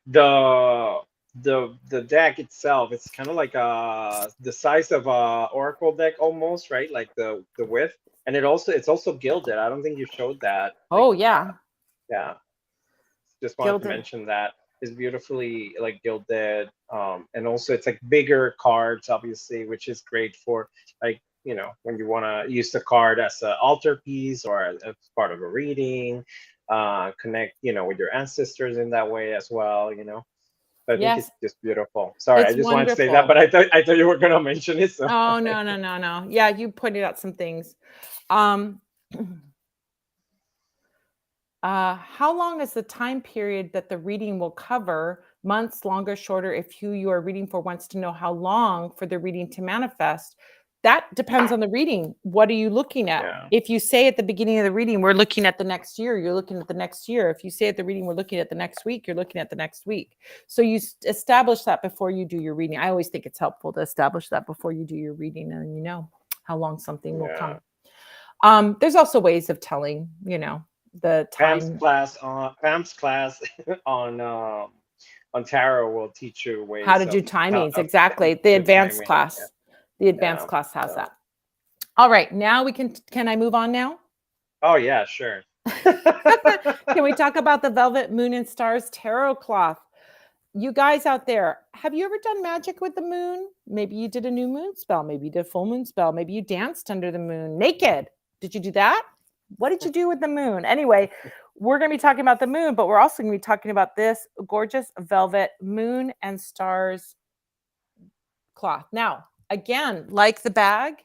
the the deck itself. It's kind of like the size of a oracle deck almost, right? Like the width, and it's also gilded. I don't think you showed that. Like, Oh, yeah. yeah, just wanted to Gilded. mention that it's beautifully like gilded, and also it's like bigger cards, obviously, which is great for like when you want to use the card as an altar piece or as part of a reading, connect with your ancestors in that way as well. So I think it's Yes. just beautiful. Sorry, I It's just wanted to say that, wonderful. but I thought you were gonna mention it. So Oh, no, no, no, no. Yeah. You pointed out some things. Um, how long is the time period that the reading will cover? Months, longer, shorter? If who you are reading for wants to know how long for the reading to manifest, that depends on the reading. What are you looking at? yeah, If you say at the beginning of the reading, we're looking at the next year, you're looking at the next year. If you say at the reading, we're looking at the next week, you're looking at the next week. So you establish that before you do your reading. I always think it's helpful to establish that before you do your reading, and you know how long something will yeah. come. There's also ways of telling, the Pam's time. class on Pam's class on tarot will teach you How ways to do of timings, of exactly. The the advanced timing. Yeah, class. The advanced yeah. class has So, that. All right, now we can I move on now? oh yeah, sure. Can we talk about the Velvet Moon and Stars tarot cloth? You guys out there, have you ever done magic with the moon? Maybe you did a new moon spell, maybe you did a full moon spell, maybe you danced under the moon naked. Did you do that? What did you do with the moon? Anyway, we're going to be talking about the moon, but we're also going to be talking about this gorgeous velvet moon and stars cloth. Now, again, like the bag,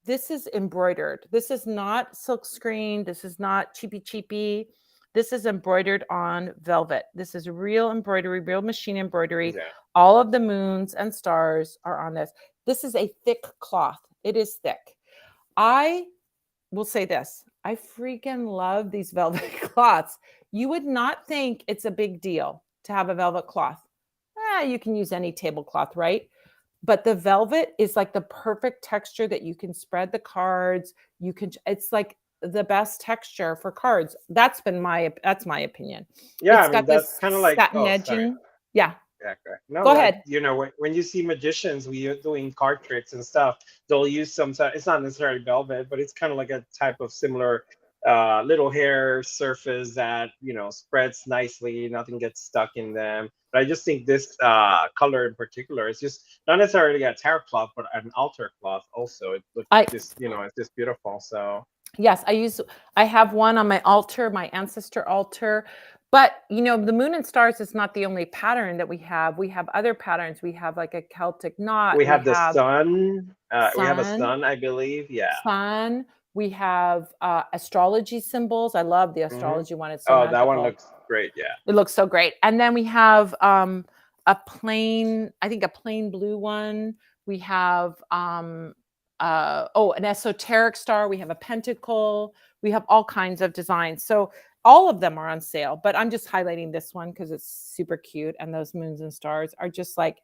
this is embroidered. This is not silk screen. This is not cheapy cheapy. This is embroidered on velvet. This is real embroidery, real machine embroidery. Yeah, All of the moons and stars are on this. This is a thick cloth. It is thick. I will say this. I freaking love these velvet cloths. You would not think it's a big deal to have a velvet cloth. You can use any tablecloth, right? But the velvet is like the perfect texture that you can spread the cards. It's like the best texture for cards. That's my opinion. yeah. It's I mean, got that's this kind of like. satin Oh, sorry. edging. Yeah, Yeah, correct. No, go like ahead. when you see magicians, we are doing card tricks and stuff. They'll use some. It's not necessarily velvet, but it's kind of like a type of similar little hair surface that spreads nicely. Nothing gets stuck in them. But I just think this color in particular is just not necessarily a tarot cloth, but an altar cloth. Also, it looks I just it's just beautiful. So Yes, I have one on my altar, my ancestor altar. But the moon and stars is not the only pattern that we have. We have other patterns. We have like a Celtic knot. we We have the have sun. We have a sun, sun, I believe. Yeah. sun. We have astrology symbols. I love the Hmm. astrology one. It's so Oh, that one magical. looks great. Yeah. It looks so great. And then we have a plain, I think a plain blue one. We have an esoteric star. We have a pentacle. We have all kinds of designs. So all of them are on sale, but I'm just highlighting this one because it's super cute. And those moons and stars are just like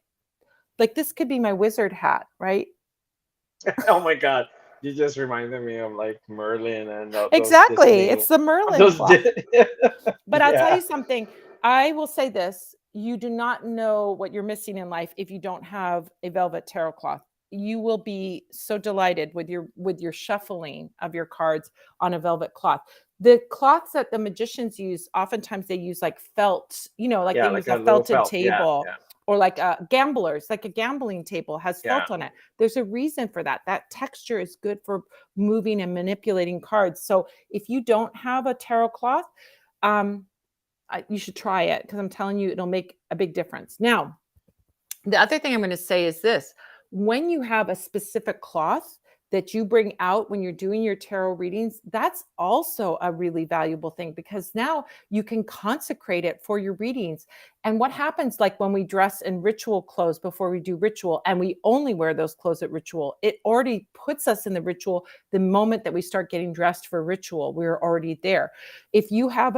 this could be my wizard hat, right? Oh my God. You just reminded me of like Merlin and those Exactly. Disney. It's the Merlin Those cloth. But I'll tell yeah. you something. I will say this. You do not know what you're missing in life if you don't have a velvet tarot cloth. You will be so delighted with your shuffling of your cards on a velvet cloth. The cloths that the magicians use, oftentimes they use like felt, like Yeah, they like use a a little felted felt. Yeah, table yeah, or like gamblers, like a gambling table has yeah. felt on it. There's a reason for that. That texture is good for moving and manipulating cards. So if you don't have a tarot cloth, um, you should try it because I'm telling you, it'll make a big difference. Now, the other thing I'm going to say is this: when you have a specific cloth that you bring out when you're doing your tarot readings, that's also a really valuable thing because now you can consecrate it for your readings. And what happens, like when we dress in ritual clothes before we do ritual, and we only wear those clothes at ritual, it already puts us in the ritual. The moment that we start getting dressed for ritual, we're already there. If you have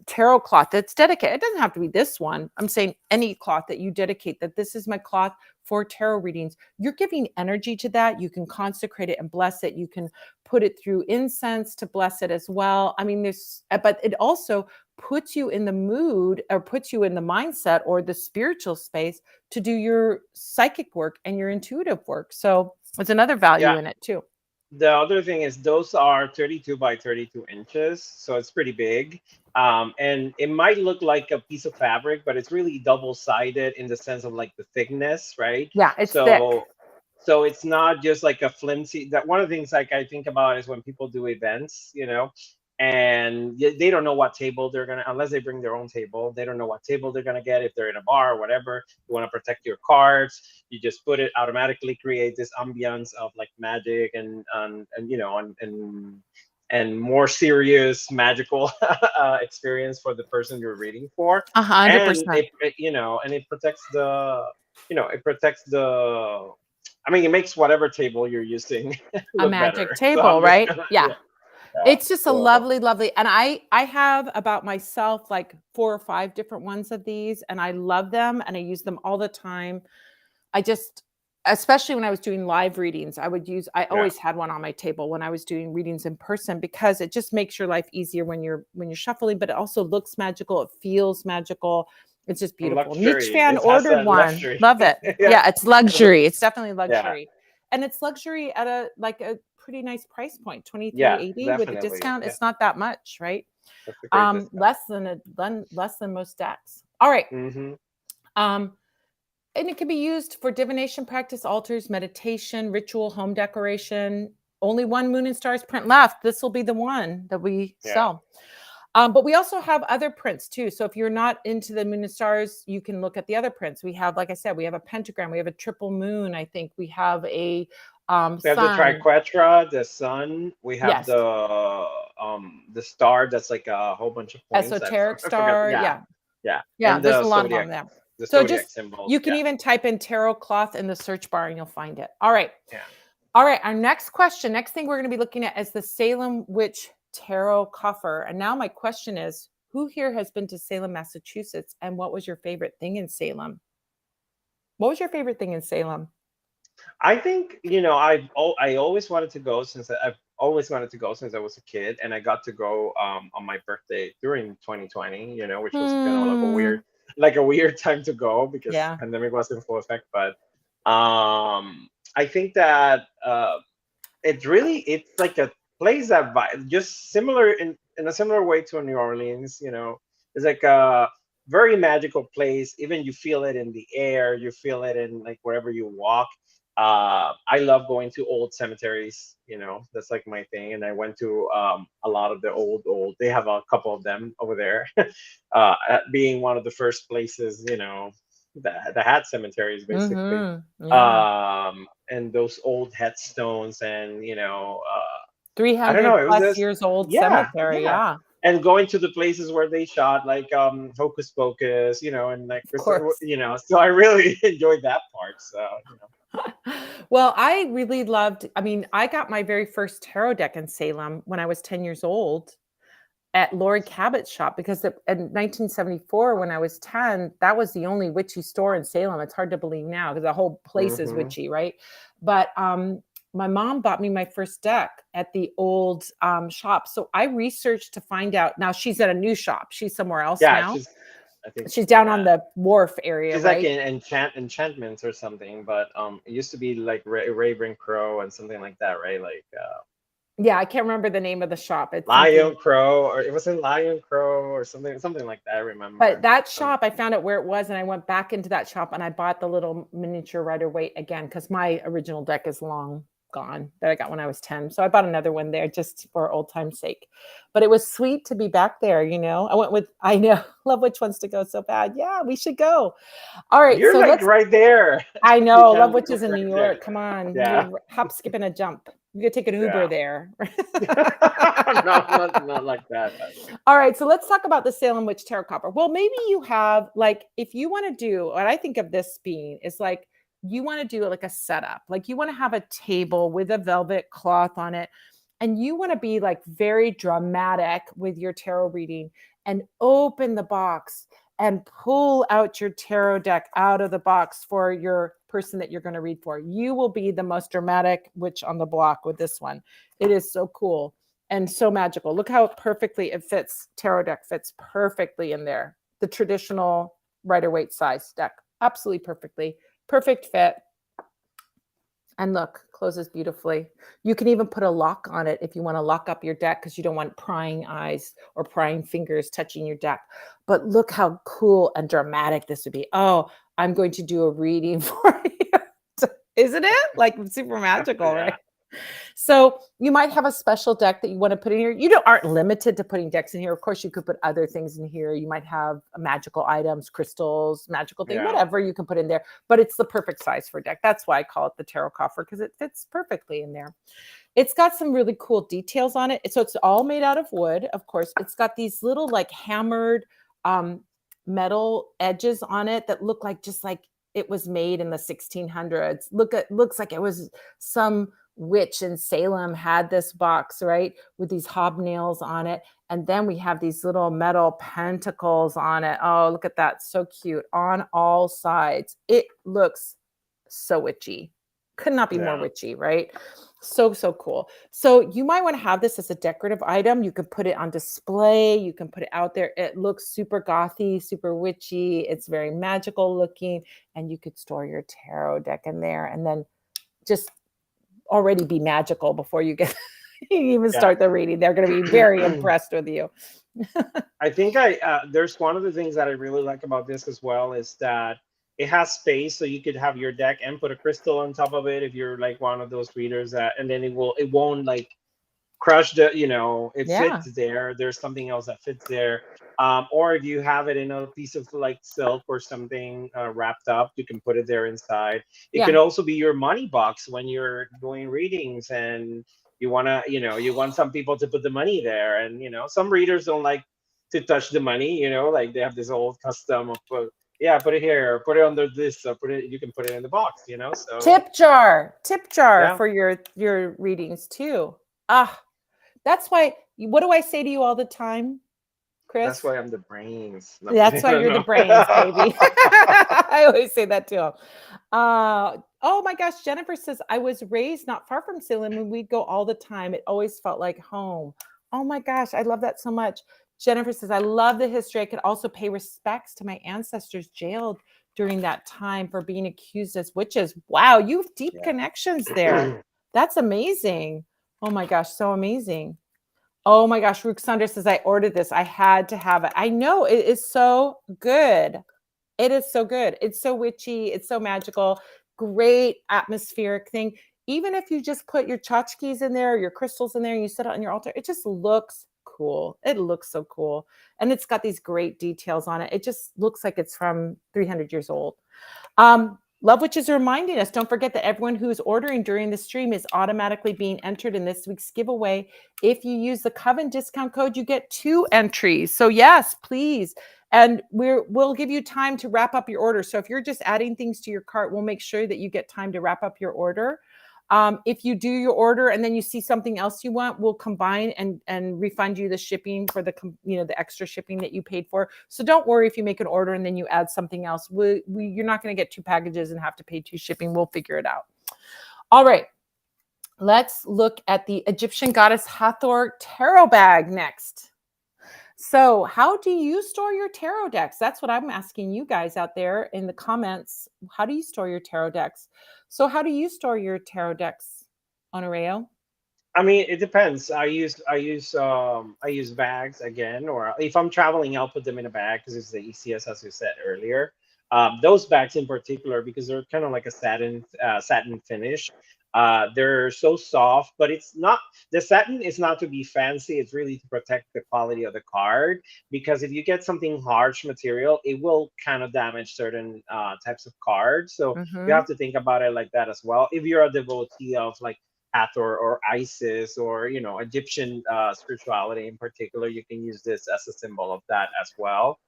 tarot cloth that's dedicated. It doesn't have to be this one. I'm saying any cloth that you dedicate, that this is my cloth for tarot readings. You're giving energy to that. You can consecrate it and bless it. You can put it through incense to bless it as well. I mean, but it also puts you in the mood or puts you in the mindset or the spiritual space to do your psychic work and your intuitive work. So it's another value Yeah. in it too. The other thing is those are 32 by 32 inches, so it's pretty big. And it might look like a piece of fabric, but it's really double-sided in the sense of like the thickness, right? Yeah, it's thick. So it's not just like a flimsy. That one of the things like I think about is when people do events, and they don't know what table they're gonna, unless they bring their own table, they don't know what table they're gonna get if they're in a bar or whatever. You want to protect your cards, you just put it, automatically create this ambiance of like magic and more serious magical experience for the person you're reading for. And 100%. and it protects the I mean, it makes whatever table you're using A look magic better. So table, I'm just right? gonna, Yeah. yeah. It's just a So lovely, lovely. And I have about myself like 4 or 5 different ones of these, and I love them and I use them all the time. I just, especially when I was doing live readings, I yeah, always had one on my table when I was doing readings in person, because it just makes your life easier when you're shuffling, but it also looks magical. It feels magical. It's just beautiful. Niche luxury. fan It has ordered that one. luxury. Love it. Yeah, Yeah, it's luxury. It's definitely yeah, luxury. And it's luxury at a pretty nice price point, yeah, 23.80 with a definitely. discount. Yeah, It's not that much, right? that's a great discount. Less than most decks. All right. Hmm. Um, and it can be used for divination practice, altars, meditation, ritual, home decoration. Only one Moon and Stars print left. This will be the one that we Yeah, sell. But we also have other prints too. So if you're not into the Moon and Stars, you can look at the other prints. We have, like I said, we have a pentagram, we have a triple moon. I think we have a we have the sun. triquetra, the sun. We have Yes, the star that's like a whole bunch of points. esoteric I forgot. star. Yeah, Yeah, yeah, yeah. and There's the a lot of them zodiac, there. the So zodiac just symbols. you can Yeah, even type in tarot cloth in the search bar and you'll find it. All right. yeah. All right, our next question, next thing we're going to be looking at is the Salem Witch Tarot Coffer. And now my question is, who here has been to Salem, Massachusetts? And what was your favorite thing in Salem? What was your favorite thing in Salem? I think I always wanted to go I've always wanted to go since I was a kid, and I got to go on my birthday during 2020, which was kind of Hmm. like a weird time to go because Yeah. pandemic was in full effect. But I think that it's like a place that just similar in a similar way to New Orleans. It's like a very magical place. Even you feel it in the air, you feel it in like wherever you walk. I love going to old cemeteries. That's like my thing. And I went to a lot of the old. They have a couple of them over there. Being one of the first places, that had cemeteries basically. Mm-hmm. Yeah. And those old headstones, and I don't 300 know, it was plus just, years old yeah, cemetery. yeah. Yeah. And going to the places where they shot like Hocus Pocus, and like Of course. so I really enjoyed that part. So Well, I really loved, I mean, I got my very first tarot deck in Salem when I was 10 years old at Lori Cabot's shop, because in 1974, when I was 10, that was the only witchy store in Salem. It's hard to believe now because the whole place is hmm witchy, right? But my mom bought me my first deck at the old shop. So I researched to find out. Now she's at a new shop. She's somewhere else yeah, now. I think, She's down on yeah, the wharf area, she's like right? in enchantments or something. But it used to be like Raven Crow and something like that, right? Like Yeah, I can't remember the name of the shop. It's something. Lion Crow, or it was in Lion Crow or something like that. I But remember. that shop, I found out where it was, and I went back into that shop and I bought the little miniature Rider-Waite again, because my original deck is long gone that I got when I was 10. So I bought another one there just for old time's sake. But it was sweet to be back there, I went with, I know, Love Witch wants to go so bad. Yeah, we should go. All right, You're so like let's, right there. I You know, Love can Witch look is in right New there. York. Come on, Yeah. you're hop, skip, and a jump. You could take an Uber Yeah. there. Not like that. All right, so let's talk about the Salem Witch Tarot Copper. Well, maybe you have, like, if you want to do what I think of this being is like, you want to do like a setup, like you want to have a table with a velvet cloth on it, and you want to be like very dramatic with your tarot reading. and open the box and pull out your tarot deck out of the box for your person that you're going to read for. You will be the most dramatic witch on the block with this one. It is so cool and so magical. Look how perfectly it fits. Tarot deck fits perfectly in there. The traditional Rider-Waite size deck. Absolutely perfectly. Perfect fit. And look, closes beautifully. You can even put a lock on it if you want to lock up your deck because you don't want prying eyes or prying fingers touching your deck. But look how cool and dramatic this would be. Oh, I'm going to do a reading for you. Isn't it? Like super magical, right? So you might have a special deck that you want to put in here. You aren't limited to putting decks in here. Of course, you could put other things in here. You might have magical items, crystals, magical thing, whatever you can put in there. But it's the perfect size for a deck. That's why I call it the tarot coffer, because it fits perfectly in there. It's got some really cool details on it. So it's all made out of wood, of course. It's got these little like hammered metal edges on it that look like just like it was made in the 1600s. Looks like it was some witch in Salem had this box, right, with these hobnails on it. And then we have these little metal pentacles on it. Oh, look at that. So cute on all sides. It looks so witchy. Could not be more witchy, right? So cool. So you might want to have this as a decorative item. You can put it on display. You can put it out there. It looks super gothy, super witchy. It's very magical looking. And you could store your tarot deck in there and then just already be magical before you get you even start the reading. They're going to be very impressed with you. I think there's one of the things that I really like about this as well is that it has space, so you could have your deck and put a crystal on top of it if you're like one of those readers that, and then it won't like crush the, it fits there. There's something else that fits there. Or if you have it in a piece of like silk or something wrapped up, you can put it there inside. It can also be your money box when you're doing readings and you want to, you want some people to put the money there. And, some readers don't like to touch the money, like they have this old custom of, put it here, put it under this, or you can put it in the box, so. Tip jar for your readings too. That's why, what do I say to you all the time, Chris? That's why I'm the brains. That's why you're the brains, baby. I always say that too. Oh my gosh, Jennifer says, I was raised not far from Salem and we'd go all the time. It always felt like home. Oh my gosh, I love that so much. Jennifer says, I love the history. I could also pay respects to my ancestors jailed during that time for being accused as witches. Wow, you have deep connections there. That's amazing. Oh my gosh, so amazing. Oh my gosh, Ruxandra says, I ordered this. I had to have it. I know, it is so good. It is so good. It's so witchy. It's so magical. Great atmospheric thing. Even if you just put your tchotchkes in there, your crystals in there, and you set it on your altar, it just looks cool. It looks so cool. And it's got these great details on it. It just looks like it's from 300 years old. Love Witches are reminding us, don't forget that everyone who is ordering during the stream is automatically being entered in this week's giveaway. If you use the Coven discount code, you get 2 entries. So yes, please. And we'll give you time to wrap up your order. So if you're just adding things to your cart, we'll make sure that you get time to wrap up your order. If you do your order and then you see something else you want, we'll combine and refund you the shipping for the extra shipping that you paid for. So don't worry if you make an order and then you add something else. You're not going to get 2 packages and have to pay 2 shipping. We'll figure it out. All right. Let's look at the Egyptian goddess Hathor tarot bag next. So how do you store your tarot decks? That's what I'm asking you guys out there in the comments. How do you store your tarot decks? So how do you store your tarot decks, Honoreo? I mean, it depends. I use bags again, or if I'm traveling, I'll put them in a bag because it's the easiest, as you said earlier. Those bags in particular, because they're kind of like a satin finish. They're so soft, but it's not, the satin is not to be fancy. It's really to protect the quality of the card, because if you get something harsh material, it will kind of damage certain types of cards. So you have to think about it like that as well. If you're a devotee of like Hathor or Isis or Egyptian spirituality in particular, you can use this as a symbol of that as well.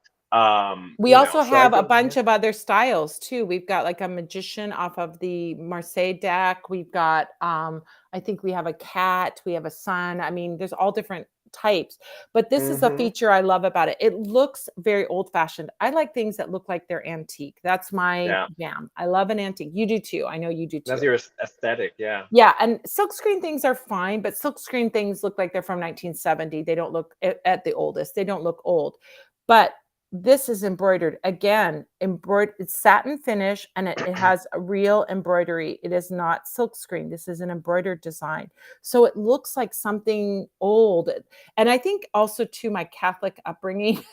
We also So I have a think, bunch of other styles too. We've got like a magician off of the Marseille deck. We've got, I think we have a cat, we have a sun. I mean, there's all different types, but this is a hmm feature I love about it. It looks very old fashioned. I like things that look like they're antique. That's my yeah, jam. I love an antique. You do too. I know you do that's too. your aesthetic. Yeah. Yeah, and silkscreen things are fine, but silkscreen things look like they're from 1970. They don't look at the oldest. They don't look old. But this is embroidered. Again, embroidered, it's satin finish and it has a real embroidery. It is not silkscreen. This is an embroidered design. So it looks like something old. And I think also too my Catholic upbringing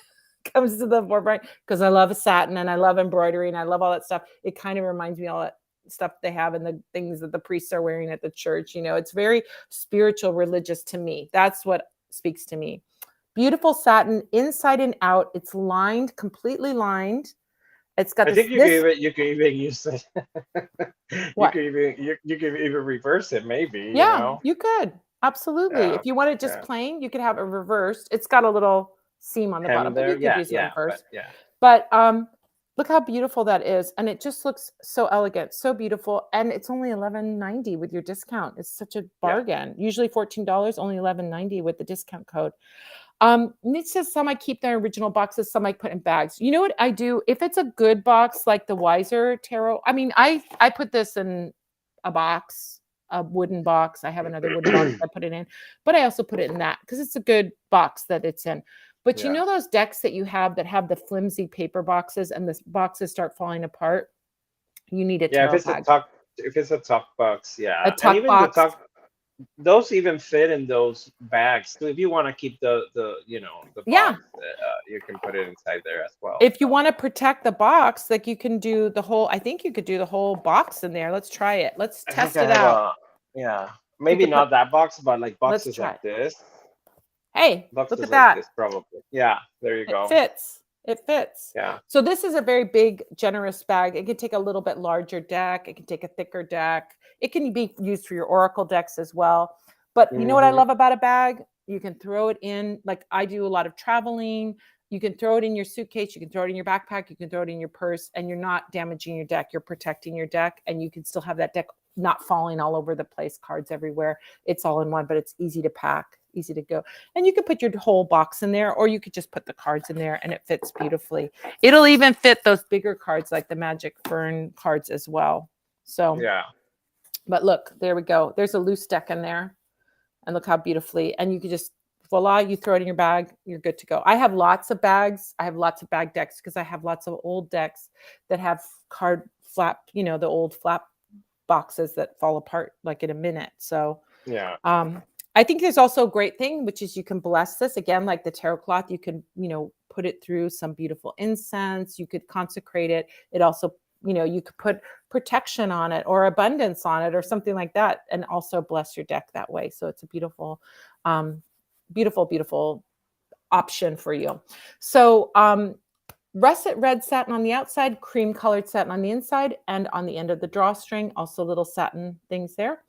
comes to the forefront because I love satin and I love embroidery and I love all that stuff. It kind of reminds me all that stuff they have and the things that the priests are wearing at the church. You know, it's very spiritual, religious to me. That's what speaks to me. Beautiful satin inside and out. It's lined, completely lined. It's got I think this you could even use it. what? You could even reverse it, maybe, Yeah, you could. Absolutely. Yeah, If you want it just yeah. plain, you could have it reversed. It's got a little seam on the bottom, Hem but there. you could Yeah, use it yeah, but reversed. yeah. But look how beautiful that is. And it just looks so elegant, so beautiful. And it's only $11.90 with your discount. It's such a Yeah. bargain. Usually $14, only $11.90 with the discount code. And it says some I keep their original boxes, some I put in bags. You know what I do? If it's a good box like the Wiser Tarot, I mean, I put this in a box, a wooden box. I have another wooden box I put it in, but I also put it in that because it's a good box that it's in. But you Yeah. know those decks that you have that have the flimsy paper boxes and the boxes start falling apart? You need a Yeah, tarot bag, if it's a tuck box, a yeah. And tuck even the box. tuck, those even fit in those bags. So if you want to keep the Yeah. box, you can put it inside there as well. If you So want to protect the box, like you can do the whole, I think you could do the whole box in there. Let's try it. Let's I think test I it have out. yeah, We maybe could put, not that box, but like let's boxes try like it. this. Hey, look Boxes at like that. this, probably. Yeah, there you It go. fits. It fits. Yeah. So this is a very big, generous bag. It can take a little bit larger deck. It can take a thicker deck. It can be used for your oracle decks as well. But you know what I hmm love about a bag? You can throw it in, like I do a lot of traveling. You can throw it in your suitcase. You can throw it in your backpack. You can throw it in your purse, and you're not damaging your deck. You're protecting your deck, and you can still have that deck not falling all over the place, cards everywhere. It's all in one, but it's easy to pack, easy to go. And you could put your whole box in there, or you could just put the cards in there and it fits beautifully. It'll even fit those bigger cards like the Magic Fern cards as well. So, Yeah. but look, there we go. There's a loose deck in there. And look how beautifully. And you could just, voila, you throw it in your bag, you're good to go. I have lots of bags. I have lots of bag decks because I have lots of old decks that have card flap, the old flap boxes that fall apart like in a minute. So, Yeah. I think there's also a great thing, which is you can bless this again, like the tarot cloth. You can, put it through some beautiful incense. You could consecrate it. It also, you could put protection on it or abundance on it or something like that, and also bless your deck that way. So it's a beautiful, beautiful, beautiful option for you. So, russet red satin on the outside, cream colored satin on the inside, and on the end of the drawstring, also little satin things there.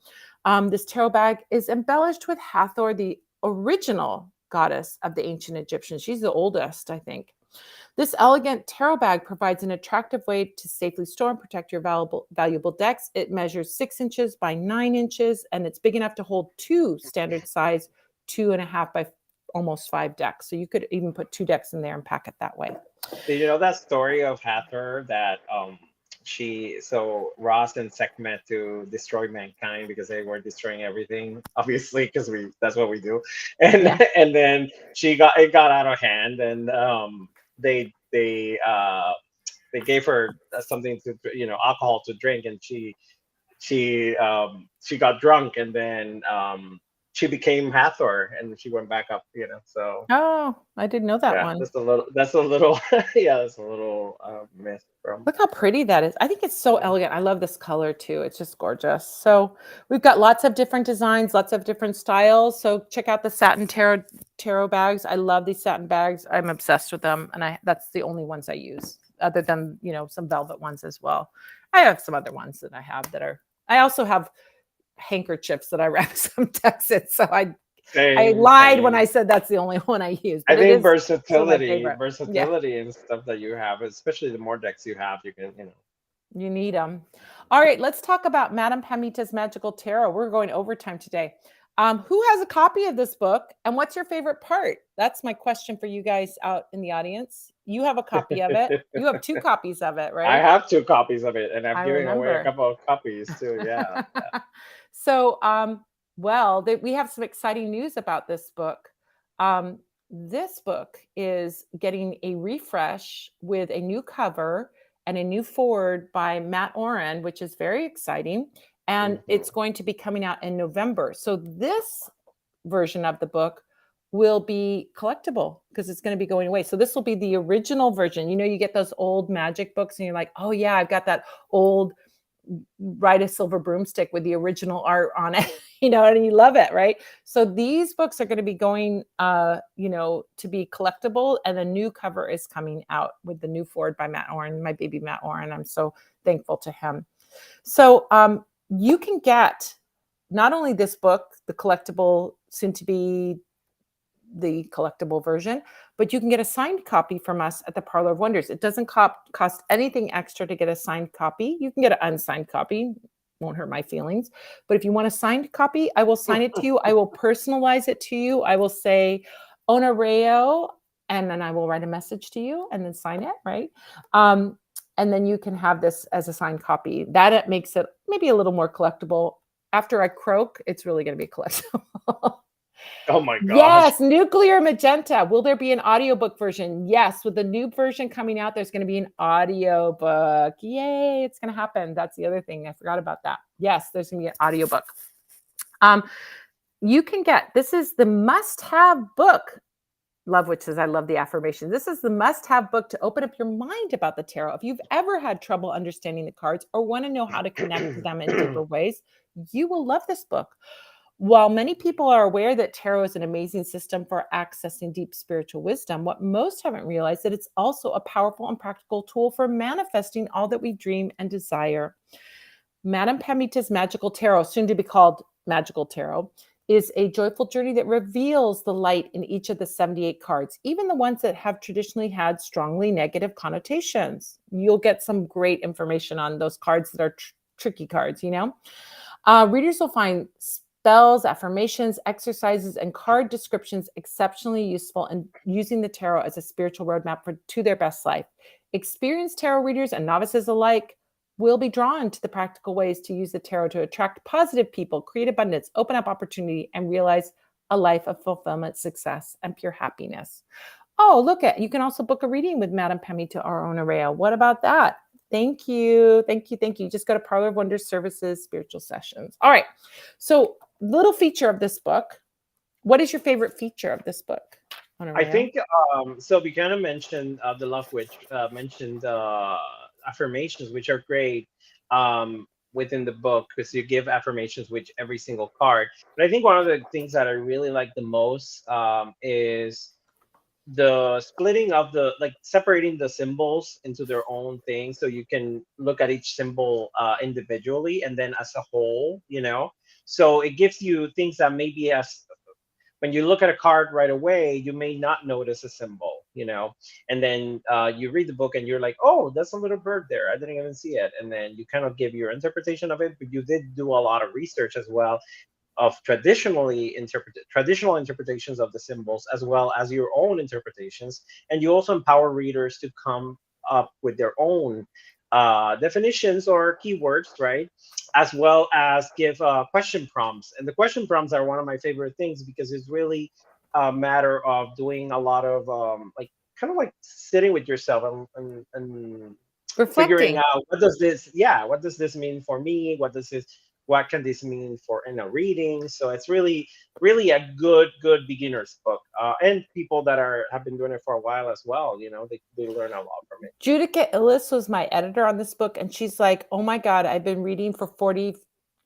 This tarot bag is embellished with Hathor, the original goddess of the ancient Egyptians. She's the oldest, I think. This elegant tarot bag provides an attractive way to safely store and protect your valuable decks. It measures 6 inches by 9 inches, and it's big enough to hold 2 standard size 2.5 by almost 5 decks. So you could even put 2 decks in there and pack it that way. Did you know that story of Hathor that Ross and Sekhmet to destroy mankind because they were destroying everything, obviously, because that's what we do. And Yeah. and then it got out of hand, and they they uh they gave her something to, alcohol to drink, and she got drunk, and then she became Hathor, and she went back up, so Oh, I didn't know that yeah, one. that's a little yeah, that's a little myth from. Look how pretty that is. I think it's so elegant. I love this color too. It's just gorgeous. So we've got lots of different designs, lots of different styles. So check out the satin tarot bags. I love these satin bags. I'm obsessed with them, and that's the only ones I use, other than some velvet ones as well. I have some other ones that I have that are. I also have handkerchiefs that I wrap some decks in. So Same, I lied when I same. said that's the only one I use, I but it think is still my versatility, favorite. Yeah, versatility and stuff that you have, especially the more decks you have, you can, you know. you need them. All right, let's talk about Madame Pamita's Magical Tarot. We're going overtime today. Who has a copy of this book, and what's your favorite part? That's my question for you guys out in the audience. You have a copy of it. You have 2 copies of it, I right? have 2 copies of it, and I'm I giving away a remember. couple of copies too. Yeah. So, well, we have some exciting news about this book. Um, this book is getting a refresh with a new cover and a new forward by Matt Oren, which is very exciting. And it's Hmm. going to be coming out in November. So, this version of the book will be collectible because it's going to be going away. So this will be the original version. You know, you get those old magic books and you're like, oh yeah, I've got that old Ride a Silver Broomstick with the original art on it, you know, and you love it, right? So these books are going to be going, you know, to be collectible, and a new cover is coming out with the new forward by Matt Oren, my baby Matt Oren. I'm so thankful to him. So you can get not only this book, the collectible, soon to be the collectible version, but you can get a signed copy from us at the Parlour of Wonders. It doesn't cost anything extra to get a signed copy. You can get an unsigned copy. Won't hurt my feelings. But if you want a signed copy, I will sign it to you. I will personalize it to you. I will say Honoreo, and then I will write a message to you and then sign it, right? And then you can have this as a signed copy. That it makes it maybe a little more collectible. After I croak, it's really going to be collectible. Oh my gosh. Yes, Nuclear Magenta. Will there be an audiobook version? Yes, with the new version coming out, there's going to be an audiobook. Yay, it's going to happen. That's the other thing. I forgot about that. Yes, there's going to be an audiobook. You can get, this is the must-have book. Love, which says, I love the affirmation. This is the must-have book to open up your mind about the tarot. If you've ever had trouble understanding the cards or want to know how to connect to them in deeper ways, you will love this book. While many people are aware that tarot is an amazing system for accessing deep spiritual wisdom, what most haven't realized is that it's also a powerful and practical tool for manifesting all that we dream and desire. Madame Pamita's Magical Tarot, soon to be called Magical Tarot, is a joyful journey that reveals the light in each of the 78 cards, even the ones that have traditionally had strongly negative connotations. You'll get some great information on those cards that are tricky cards, you know? Readers will find spells, affirmations, exercises, and card descriptions exceptionally useful in using the tarot as a spiritual roadmap to their best life. Experienced tarot readers and novices alike will be drawn to the practical ways to use the tarot to attract positive people, create abundance, open up opportunity, and realize a life of fulfillment, success, and pure happiness. Oh, look at, you can also book a reading with Madame Pamita or Honoreo. What about that? Thank you. Thank you. Thank you. Just go to Parlour of Wonders Services, Spiritual Sessions. All right. So, little feature of this book. What is your favorite feature of this book, I Honoreo? think so. We kind of mentioned the love witch mentioned affirmations, which are great within the book because you give affirmations with every single card. But I think one of the things that I really like the most is the splitting of the like separating the symbols into their own thing, so you can look at each symbol individually and then as a whole. You know, so it gives you things that maybe as when you look at a card right away, you may not notice a symbol, you know, and then you read the book and you're like, oh, that's a little bird there. I didn't even see it. And then you kind of give your interpretation of it, but you did do a lot of research as well of traditional interpretations of the symbols as well as your own interpretations, and you also empower readers to come up with their own definitions or keywords, right? As well as give question prompts. And the question prompts are one of my favorite things because it's really a matter of doing a lot of like kind of like sitting with yourself and figuring Reflecting. out what does this, yeah, what does this mean for me, what can this mean for in a reading. So it's really a good beginner's book, and people that have been doing it for a while as well, you know, they learn a lot from it. Judica Illis was my editor on this book, and she's like, oh my God, I've been reading for 40,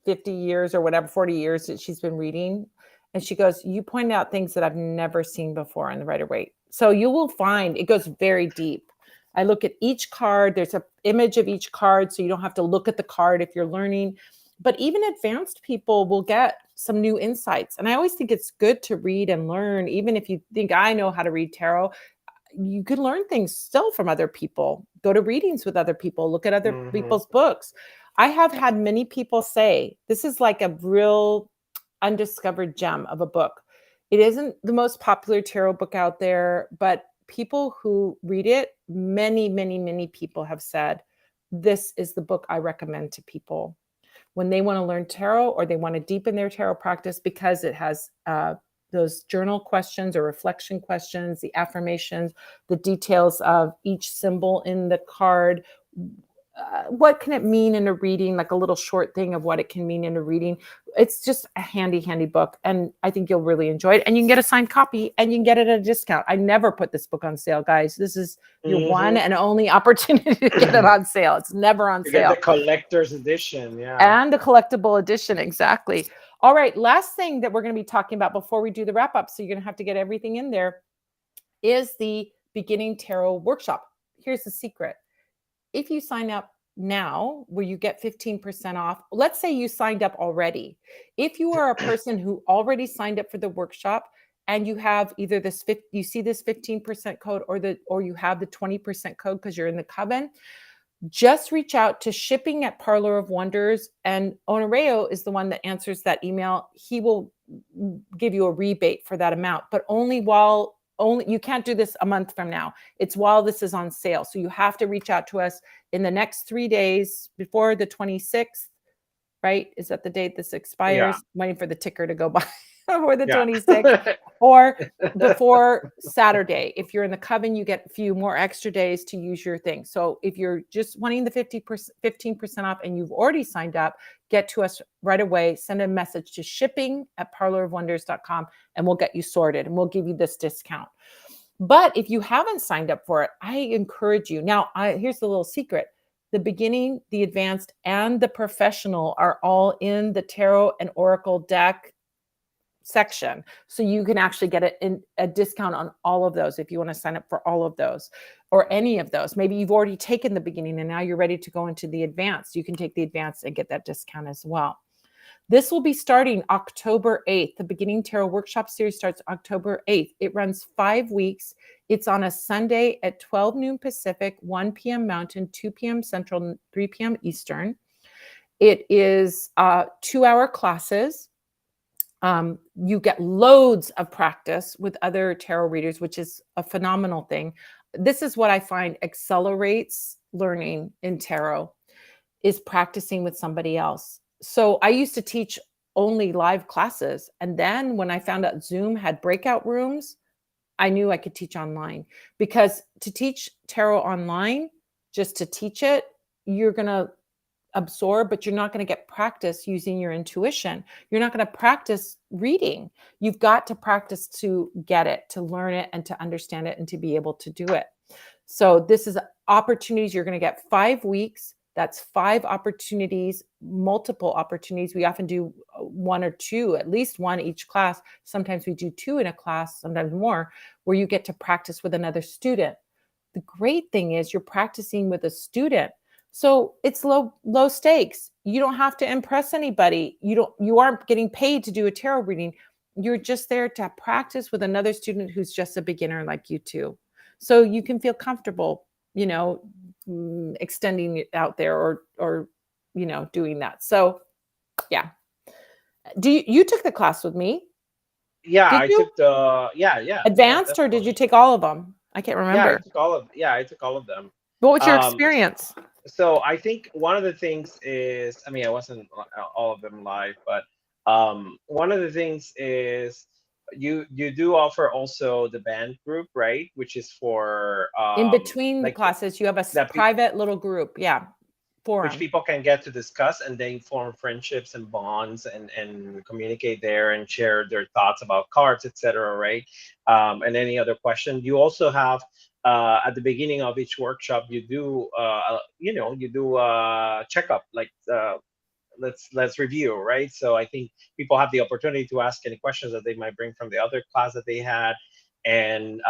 50 years or whatever, 40 years that she's been reading. And she goes, you point out things that I've never seen before in the Rider-Waite. So you will find it goes very deep. I look at each card. There's an image of each card, so you don't have to look at the card if you're learning. But even advanced people will get some new insights. And I always think it's good to read and learn, even if you think I know how to read tarot, you can learn things still from other people. Go to readings with other people, look at other Hmm. people's books. I have had many people say this is like a real undiscovered gem of a book. It isn't the most popular tarot book out there, but people who read it, many people have said, this is the book I recommend to people when they want to learn tarot or they want to deepen their tarot practice, because it has those journal questions or reflection questions, the affirmations, the details of each symbol in the card. What can it mean in a reading, like a little short thing of what it can mean in a reading. It's just a handy book, and I think you'll really enjoy it. And you can get a signed copy, and you can get it at a discount. I never put this book on sale, guys. This is your one Hmm. and only opportunity to get it on sale. It's never on You get the sale. collector's edition, yeah. And a collectible edition, exactly. All right, last thing that we're going to be talking about before we do the wrap up, so you're going to have to get everything in there, is the beginning tarot workshop. Here's the secret. If you sign up now, where you get 15% off, let's say you signed up already. If you are a person who already signed up for the workshop and you have either this, you see this 15% code, or you have the 20% code because you're in the coven, just reach out to shipping at Parlour of Wonders, and Honoreo is the one that answers that email. He will give you a rebate for that amount, but only you can't do this a month from now. It's while this is on sale. So you have to reach out to us in the next 3 days before the 26th, right? Is that the date this Yeah, expires? I'm waiting for the ticker to go by before the yeah. 26th, or before Saturday. If you're in the coven, you get a few more extra days to use your thing. So if you're just wanting the 15% off and you've already signed up, get to us right away. Send a message to shipping@parlourofwonders.com and we'll get you sorted and we'll give you this discount. But if you haven't signed up for it, I encourage you. Now, here's the little secret. The beginning, the advanced, and the professional are all in the tarot and oracle deck section. So you can actually get a discount on all of those if you want to sign up for all of those or any of those. Maybe you've already taken the beginning and now you're ready to go into the advanced. You can take the advanced and get that discount as well. This will be starting October 8th. The Beginning Tarot Workshop Series starts October 8th. It runs 5 weeks. It's on a Sunday at 12 noon Pacific, 1 p.m. Mountain, 2 p.m. Central, 3 p.m. Eastern. It is 2-hour classes. You get loads of practice with other tarot readers, which is a phenomenal thing. This is what I find accelerates learning in tarot, is practicing with somebody else. So I used to teach only live classes. And then when I found out Zoom had breakout rooms, I knew I could teach online, because to teach tarot online, just to teach it, you're going to absorb, but you're not going to get practice using your intuition. You're not going to practice reading. You've got to practice to get it, to learn it, and to understand it, and to be able to do it. So this is opportunities. You're going to get 5 weeks. That's 5 opportunities, multiple opportunities. We often do 1 or 2, at least 1 each class. Sometimes we do 2 in a class, sometimes more, where you get to practice with another student. The great thing is you're practicing with a student. So it's low stakes. You don't have to impress anybody. You aren't getting paid to do a tarot reading. You're just there to practice with another student who's just a beginner like you too. So you can feel comfortable, extending it out there, or doing that. So yeah. You took the class with me? Yeah, Did I you? took yeah, Advanced, or did you definitely. take all of them? I can't Yeah, remember. I took all of them. What was your Um, experience? so I think one of the things is, I mean, I wasn't all of them live, but one of the things is you do offer also the band group, right? Which is for In between the like classes, you have a that private little group. Yeah. which Forum. people can get to discuss, and they form friendships and bonds, and communicate there and share their thoughts about cards, etc., right? And any other question you also have at the beginning of each workshop, you do you do a checkup, like let's review, right? So I think people have the opportunity to ask any questions that they might bring from the other class that they had, and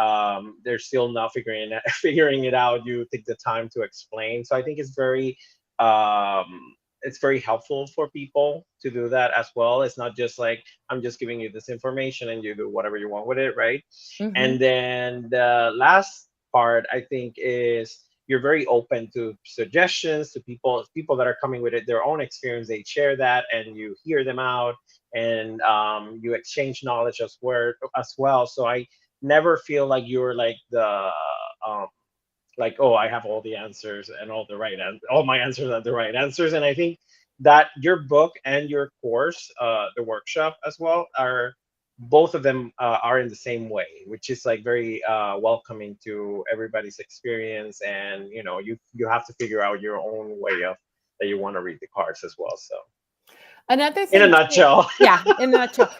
they're still not figuring it out. You take the time to explain. So I think it's very um, it's very helpful for people to do that as well. It's not just like I'm just giving you this information and you do whatever you want with it, right? Mm-hmm. And then the last part I think is you're very open to suggestions to people that are coming with it their own experience. They share that and you hear them out, and you exchange knowledge as well. So I never feel like you're like the um, like, oh, I have all the answers and all my answers are the right answers. And I think that your book and your course, the workshop as well, are both of them are in the same way, which is like very welcoming to everybody's experience. And you have to figure out your own way of that you want to read the cards as well. So Another in a thing too, nutshell. yeah, in a nutshell,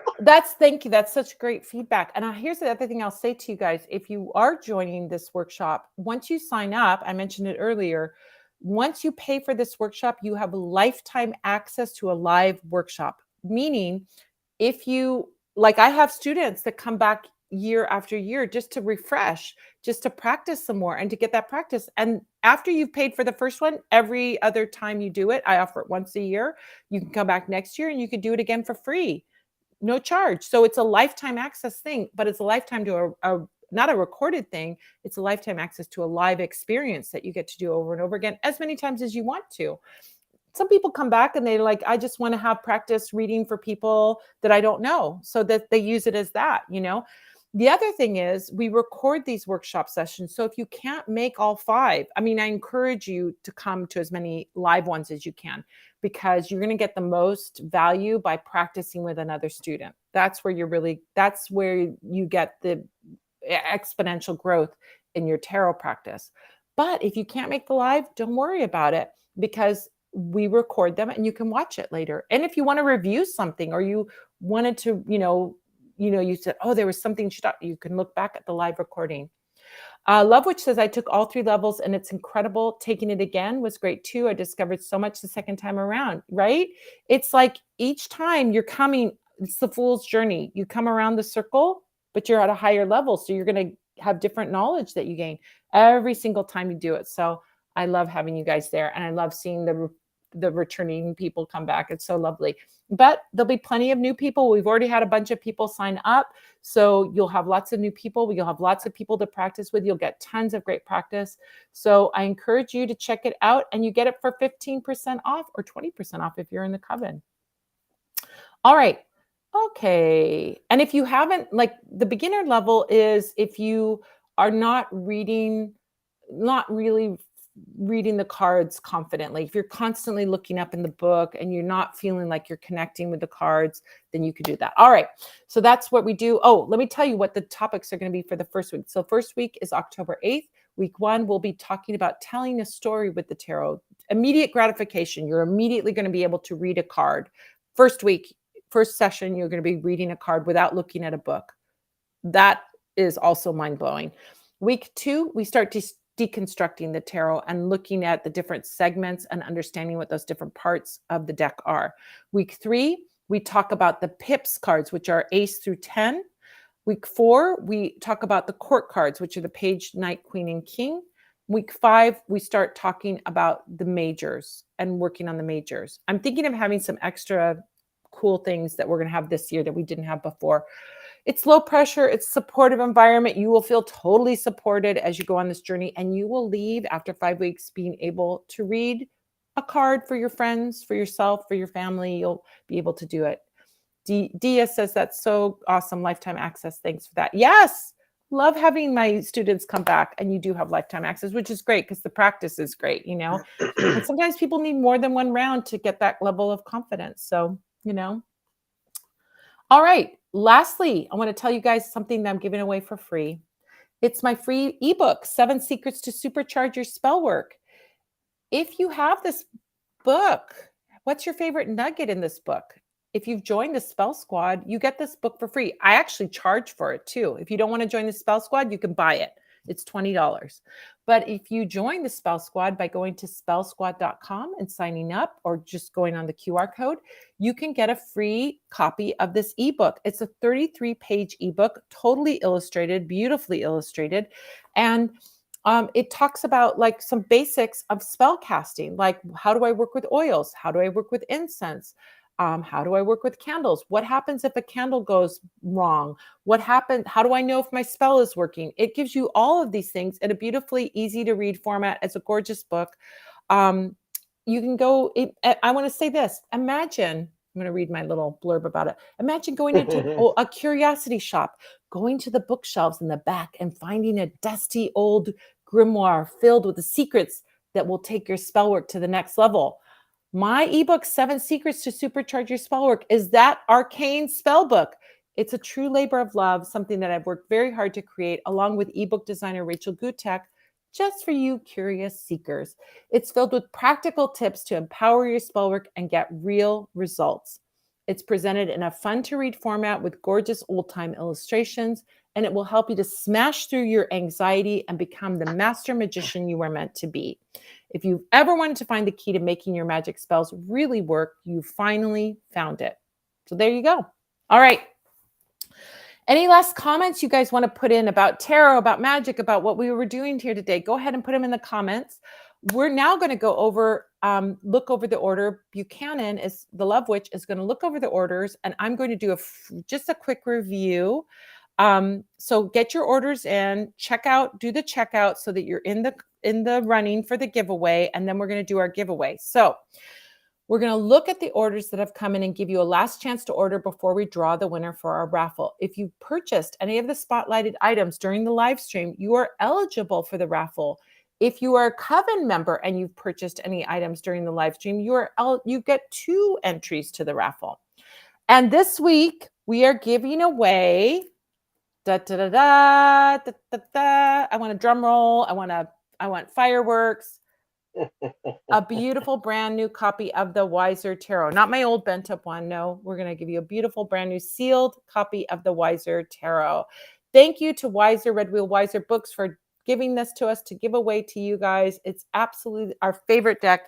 thank you. That's such great feedback. And here's the other thing I'll say to you guys: if you are joining this workshop, once you sign up, I mentioned it earlier. Once you pay for this workshop, you have lifetime access to a live workshop. Meaning, if you like, I have students that come back year after year just to refresh, just to practice some more and to get that practice. And after you've paid for the first one, every other time you do it, I offer it once a year. You can come back next year and you can do it again for free, no charge. So it's a lifetime access thing, but it's a lifetime to a not a recorded thing. It's a lifetime access to a live experience that you get to do over and over again, as many times as you want to. Some people come back and they like, I just want to have practice reading for people that I don't know, so that they use it as that. The other thing is we record these workshop sessions. So if you can't make all 5, I mean, I encourage you to come to as many live ones as you can, because you're going to get the most value by practicing with another student. That's where you get the exponential growth in your tarot practice. But if you can't make the live, don't worry about it, because we record them and you can watch it later. And if you want to review something, or you wanted to, you said, oh, there was something you can look back at the live recording. Love Witch says, I took all 3 levels and it's incredible. Taking it again was great too. I discovered so much the second time around, right? It's like each time you're coming, it's the fool's journey. You come around the circle, but you're at a higher level. So you're going to have different knowledge that you gain every single time you do it. So I love having you guys there. And I love seeing the returning people come back. It's so lovely. But there'll be plenty of new people. We've already had a bunch of people sign up. So you'll have lots of new people. You'll have lots of people to practice with. You'll get tons of great practice. So I encourage you to check it out, and you get it for 15% off or 20% off if you're in the coven. All right. Okay. And if you haven't, like, the beginner level is if you are not really reading the cards confidently. If you're constantly looking up in the book and you're not feeling like you're connecting with the cards, then you could do that. All right. So that's what we do. Oh, let me tell you what the topics are going to be for the first week. So first week is October 8th. Week 1, we'll be talking about telling a story with the tarot. Immediate gratification. You're immediately going to be able to read a card. First week, first session, you're going to be reading a card without looking at a book. That is also mind-blowing. Week 2, we start deconstructing the tarot and looking at the different segments and understanding what those different parts of the deck are. Week 3, we talk about the pips cards, which are ace through 10. Week 4, we talk about the court cards, which are the page, knight, queen, and king. Week 5, we start talking about the majors and working on the majors. I'm thinking of having some extra cool things that we're going to have this year that we didn't have before. It's low pressure. It's supportive environment. You will feel totally supported as you go on this journey, and you will leave after 5 weeks being able to read a card for your friends, for yourself, for your family. You'll be able to do it. Dia says, that's so awesome. Lifetime access. Thanks for that. Yes. Love having my students come back, and you do have lifetime access, which is great because the practice is great, and sometimes people need more than one round to get that level of confidence. So, all right. Lastly, I want to tell you guys something that I'm giving away for free. It's my free ebook, 7 Secrets to Supercharge Your Spell Work. If you have this book, what's your favorite nugget in this book? If you've joined the Spell Squad, you get this book for free. I actually charge for it too. If you don't want to join the Spell Squad, you can buy it. It's $20. But if you join the Spell Squad by going to spellsquad.com and signing up, or just going on the QR code, you can get a free copy of this ebook. It's a 33-page ebook, totally illustrated, beautifully illustrated. And It talks about like some basics of spell casting, like how do I work with oils? How do I work with incense? How do I work with candles? What happens if a candle goes wrong? What happened? How do I know if my spell is working? It gives you all of these things in a beautifully easy to read format. It's a gorgeous book. Um, you can go, I want to say this. Imagine, I'm going to read my little blurb about it. Imagine going into a curiosity shop, going to the bookshelves in the back and finding a dusty old grimoire filled with the secrets that will take your spell work to the next level. My ebook, 7 Secrets to Supercharge Your Spell Work, is that arcane spell book. It's a true labor of love, something that I've worked very hard to create, along with ebook designer Rachel Gutek, just for you curious seekers. It's filled with practical tips to empower your spell work and get real results. It's presented in a fun-to-read format with gorgeous old-time illustrations, and it will help you to smash through your anxiety and become the master magician you were meant to be. If you've ever wanted to find the key to making your magic spells really work, you finally found it. So there you go. All right. Any last comments you guys want to put in about tarot, about magic, about what we were doing here today? Go ahead and put them in the comments. We're now going to go over, look over the order. Buchanan, is the Love Witch, is going to look over the orders, and I'm going to do just a quick review. So get your orders in, do the checkout so that you're in the running for the giveaway, and then we're going to do our giveaway. So we're going to look at the orders that have come in and give you a last chance to order before we draw the winner for our raffle. If you purchased any of the spotlighted items during the live stream, you are eligible for the raffle. If you are a Coven member and you've purchased any items during the live stream, you get 2 entries to the raffle. And this week we are giving away da da da da da da da. I want a drum roll. I want fireworks. A beautiful brand new copy of the Wiser Tarot. Not my old bent up one. No, we're going to give you a beautiful brand new sealed copy of the Wiser Tarot. Thank you to Wiser, Red Wheel Wiser Books, for giving this to us to give away to you guys. It's absolutely our favorite deck,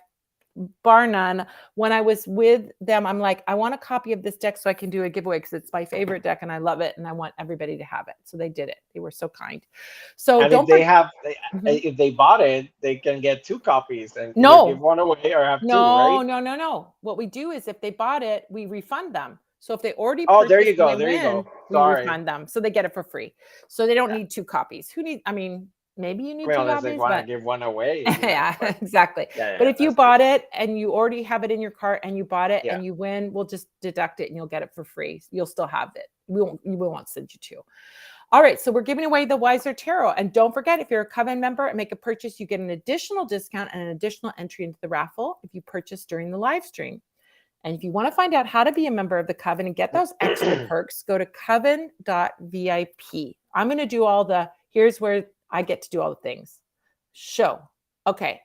bar none. When I was with them, I'm like, I want a copy of this deck so I can do a giveaway because it's my favorite deck and I love it and I want everybody to have it. So they did it. They were so kind. So and don't if they bought it, they can get 2 copies and either no, give one away or have 2, no, right? no. What we do is if they bought it, we refund them. So if they already Oh, there you purchased and go. they There you win, go. we Sorry. refund them. So they get it for free. So they don't Yeah. need 2 copies. Maybe you need Well, 2 unless they copies, want to but give one away, yeah, but exactly. yeah, But if you that's bought true. it and you already have it in your cart and you bought it Yeah. and you win, we'll just deduct it and you'll get it for free. You'll still have it. We won't send you 2. All right, so we're giving away the Wiser Tarot. And don't forget, if you're a Coven member and make a purchase, you get an additional discount and an additional entry into the raffle if you purchase during the live stream. And if you want to find out how to be a member of the Coven and get those extra perks, go to coven.vip. I'm going to do here's where I get to do all the things. Show. Okay.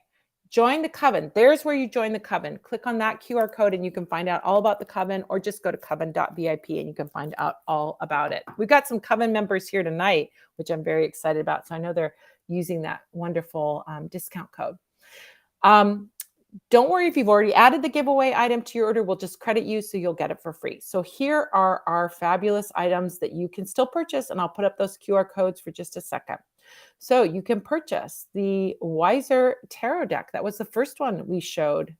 Join the Coven. There's where you join the Coven. Click on that QR code and you can find out all about the Coven, or just go to coven.vip and you can find out all about it. We've got some Coven members here tonight, which I'm very excited about. So I know they're using that wonderful discount code. Don't worry if you've already added the giveaway item to your order. We'll just credit you so you'll get it for free. So here are our fabulous items that you can still purchase, and I'll put up those QR codes for just a second. So you can purchase the Wiser Tarot deck. That was the first one we showed.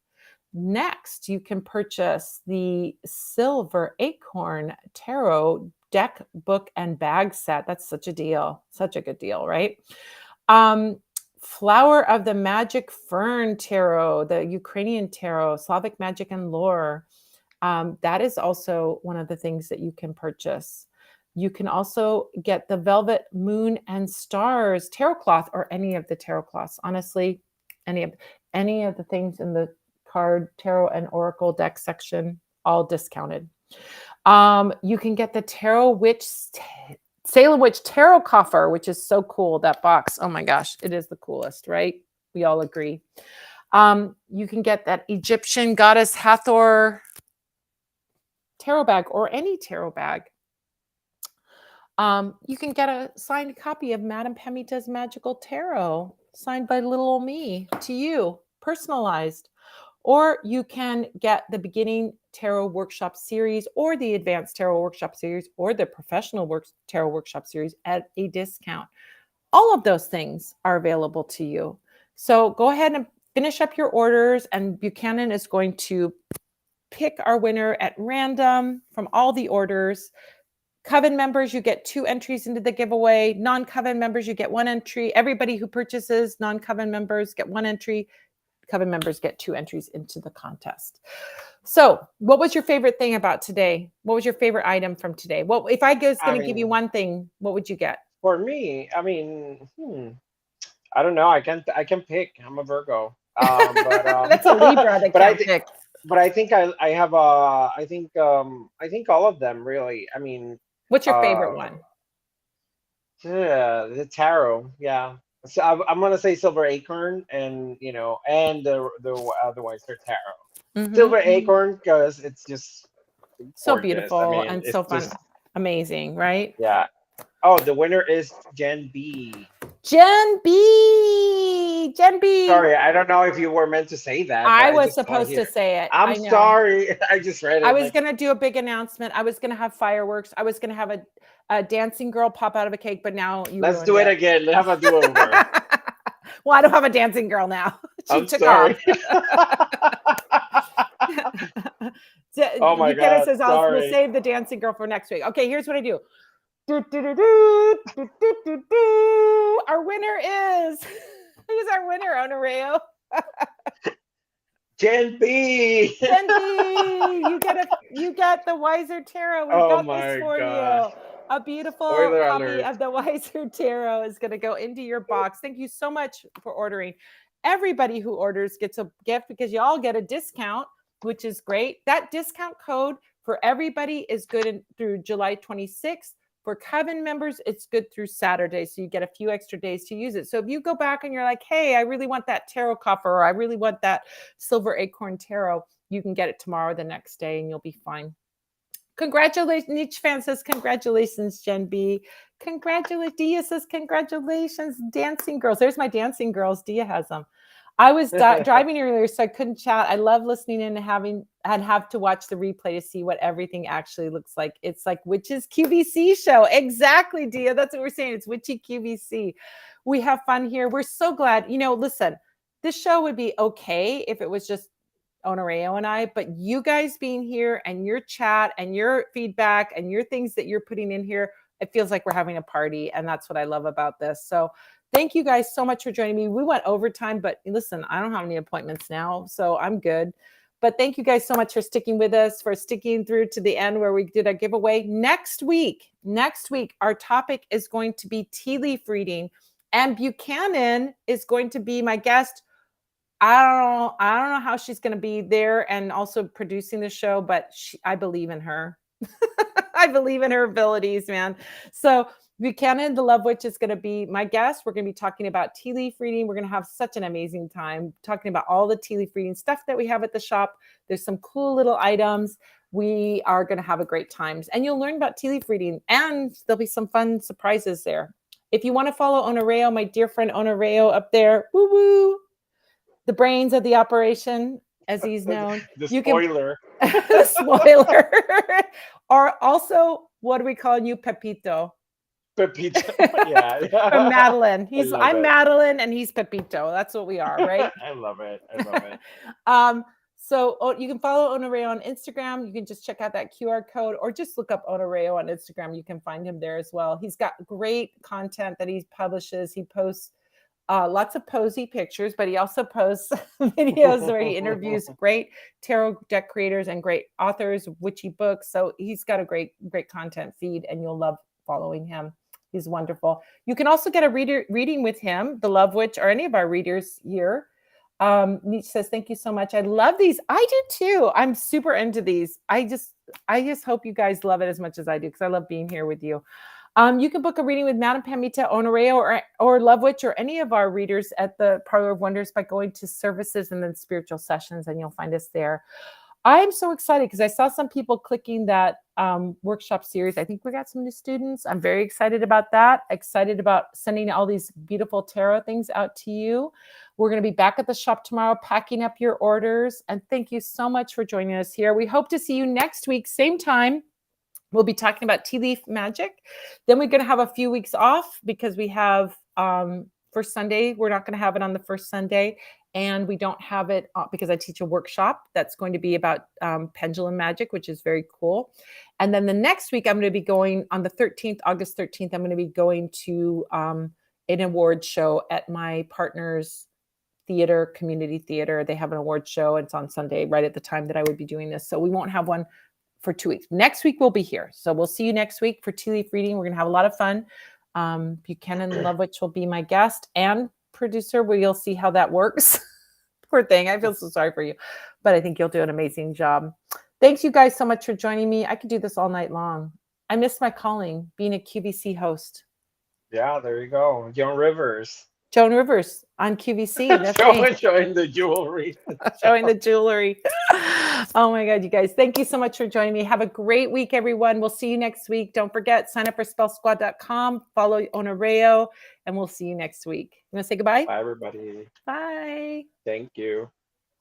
Next, you can purchase the Silver Acorn Tarot deck, book, and bag set. That's such a deal. Such a good deal, right? Flower of the Magic Fern Tarot, the Ukrainian Tarot, Slavic Magic and Lore. That is also one of the things that you can purchase. You can also get the Velvet Moon and Stars tarot cloth, or any of the tarot cloths. Honestly, any of the things in the card, tarot, and oracle deck section, all discounted. You can get the Salem Witch Tarot Coffer, which is so cool, that box. Oh my gosh, it is the coolest, right? We all agree. You can get that Egyptian Goddess Hathor tarot bag, or any tarot bag. You can get a signed copy of Madame Pamita's Magical Tarot, signed by little old me to you, personalized. Or you can get the Beginning Tarot Workshop Series, or the Advanced Tarot Workshop Series, or the Professional Tarot Workshop Series at a discount. All of those things are available to you. So go ahead and finish up your orders, and Buchanan is going to pick our winner at random from all the orders. Coven members, you get 2 entries into the giveaway. Non-Coven members, you get 1 entry. Everybody who purchases, non-Coven members get 1 entry. Coven members get 2 entries into the contest. So what was your favorite thing about today? What was your favorite item from today? What if I was going to give you one thing, what would you get? For me, I mean, I don't know. I can pick. I'm a Virgo. That's a Libra that but can't pick. But I think I have I think all of them really. I mean, what's your favorite one? Yeah, the tarot. Yeah. So I'm gonna say Silver Acorn, and and the Weiser Tarot. Silver Acorn, because it's just so gorgeous. beautiful, I mean, and so fun, amazing, right? Yeah. Oh, the winner is Jen B. Jen B. Sorry, I don't know if you were meant to say that. I was supposed to say it. I'm sorry. I just read it. I was going to do a big announcement. I was going to have fireworks. I was going to have a dancing girl pop out of a cake, but now let's do it again. Let's have a do-over. Well, I don't have a dancing girl now. I'm sorry. Oh my God. Says, we'll save the dancing girl for next week. Okay, here's what I do. Our winner is, who's our winner, Honoreo? Jen B. Jen B. You get the Wiser Tarot. We got this for you. A beautiful copy of the Wiser Tarot is going to go into your box. Thank you so much for ordering. Everybody who orders gets a gift because you all get a discount, which is great. That discount code for everybody is good through July 26th. For Coven members, it's good through Saturday, so you get a few extra days to use it. So if you go back and you're like, hey, I really want that tarot coffer, or I really want that Silver Acorn Tarot, you can get it tomorrow, the next day, and you'll be fine. Congratulations. Niche fan says, congratulations, Jen B. Congratulations. Dia says, congratulations, dancing girls. There's my dancing girls. Dia has them. I was driving earlier, so I couldn't chat. I love listening and have to watch the replay to see what everything actually looks like. It's like Witches QVC show. Exactly, Dia. That's what we're saying. It's Witchy QVC. We have fun here. We're so glad. Listen, this show would be okay if it was just Honoreo and I, but you guys being here and your chat and your feedback and your things that you're putting in here, it feels like we're having a party. And that's what I love about this. So thank you guys so much for joining me. We went overtime, but listen, I don't have any appointments now, so I'm good. But thank you guys so much for sticking with us, for sticking through to the end where we did a giveaway. Next week, our topic is going to be tea leaf reading, and Buchanan is going to be my guest. I don't know how she's going to be there and also producing the show, but I believe in her. I believe in her abilities, man. So Buchanan, the Love Witch, is going to be my guest. We're going to be talking about tea leaf reading. We're going to have such an amazing time talking about all the tea leaf reading stuff that we have at the shop. There's some cool little items. We are going to have a great time. And you'll learn about tea leaf reading, and there'll be some fun surprises there. If you want to follow Honoreo, my dear friend Honoreo up there, woo-woo, the brains of the operation, as he's known. The spoiler. The spoiler. Or also, what are we calling you, Pepito? Pepito, yeah. From Madeline. I'm Madeline and he's Pepito. That's what we are, right? I love it. So you can follow Honoreo on Instagram. You can just check out that QR code or just look up Honoreo on Instagram. You can find him there as well. He's got great content that he publishes. He posts lots of posy pictures, but he also posts videos where he interviews great tarot deck creators and great authors, witchy books. So he's got a great content feed, and you'll love following him. He's wonderful. You can also get a reading with him, the Love Witch, or any of our readers here. Nietzsche says, thank you so much. I love these. I do too. I'm super into these. I just hope you guys love it as much as I do, because I love being here with you. You can book a reading with Madame Pamita, Honoreo, or Love Witch, or any of our readers at the Parlour of Wonders by going to services and then spiritual sessions, and you'll find us there. I'm so excited because I saw some people clicking that workshop series. I think we got some new students. I'm very excited about that. Excited about sending all these beautiful tarot things out to you. We're going to be back at the shop tomorrow, packing up your orders. And thank you so much for joining us here. We hope to see you next week, same time. We'll be talking about tea leaf magic. Then we're going to have a few weeks off because we have first Sunday. We're not going to have it on the first Sunday. And we don't have it because I teach a workshop that's going to be about pendulum magic, which is very cool. And then the next week, I'm going to be going on the 13th, August 13th, I'm going to be going to an award show at my partner's theater, community theater. They have an award show. It's on Sunday, right at the time that I would be doing this. So we won't have one for 2 weeks. Next week, we'll be here. So we'll see you next week for tea leaf reading. We're going to have a lot of fun. Buchanan Lovewitch will be my guest and producer. We'll see how that works. Poor thing. I feel so sorry for you, but I think you'll do an amazing job. Thanks you guys so much for joining me. I could do this all night long. I miss my calling, being a QVC host. Yeah, there you go. Joan Rivers. Joan Rivers on QVC. That's showing the jewelry. Showing the jewelry. Oh my God, you guys. Thank you so much for joining me. Have a great week, everyone. We'll see you next week. Don't forget, sign up for spellsquad.com, follow Honoreo, and we'll see you next week. You want to say goodbye? Bye, everybody. Bye. Thank you.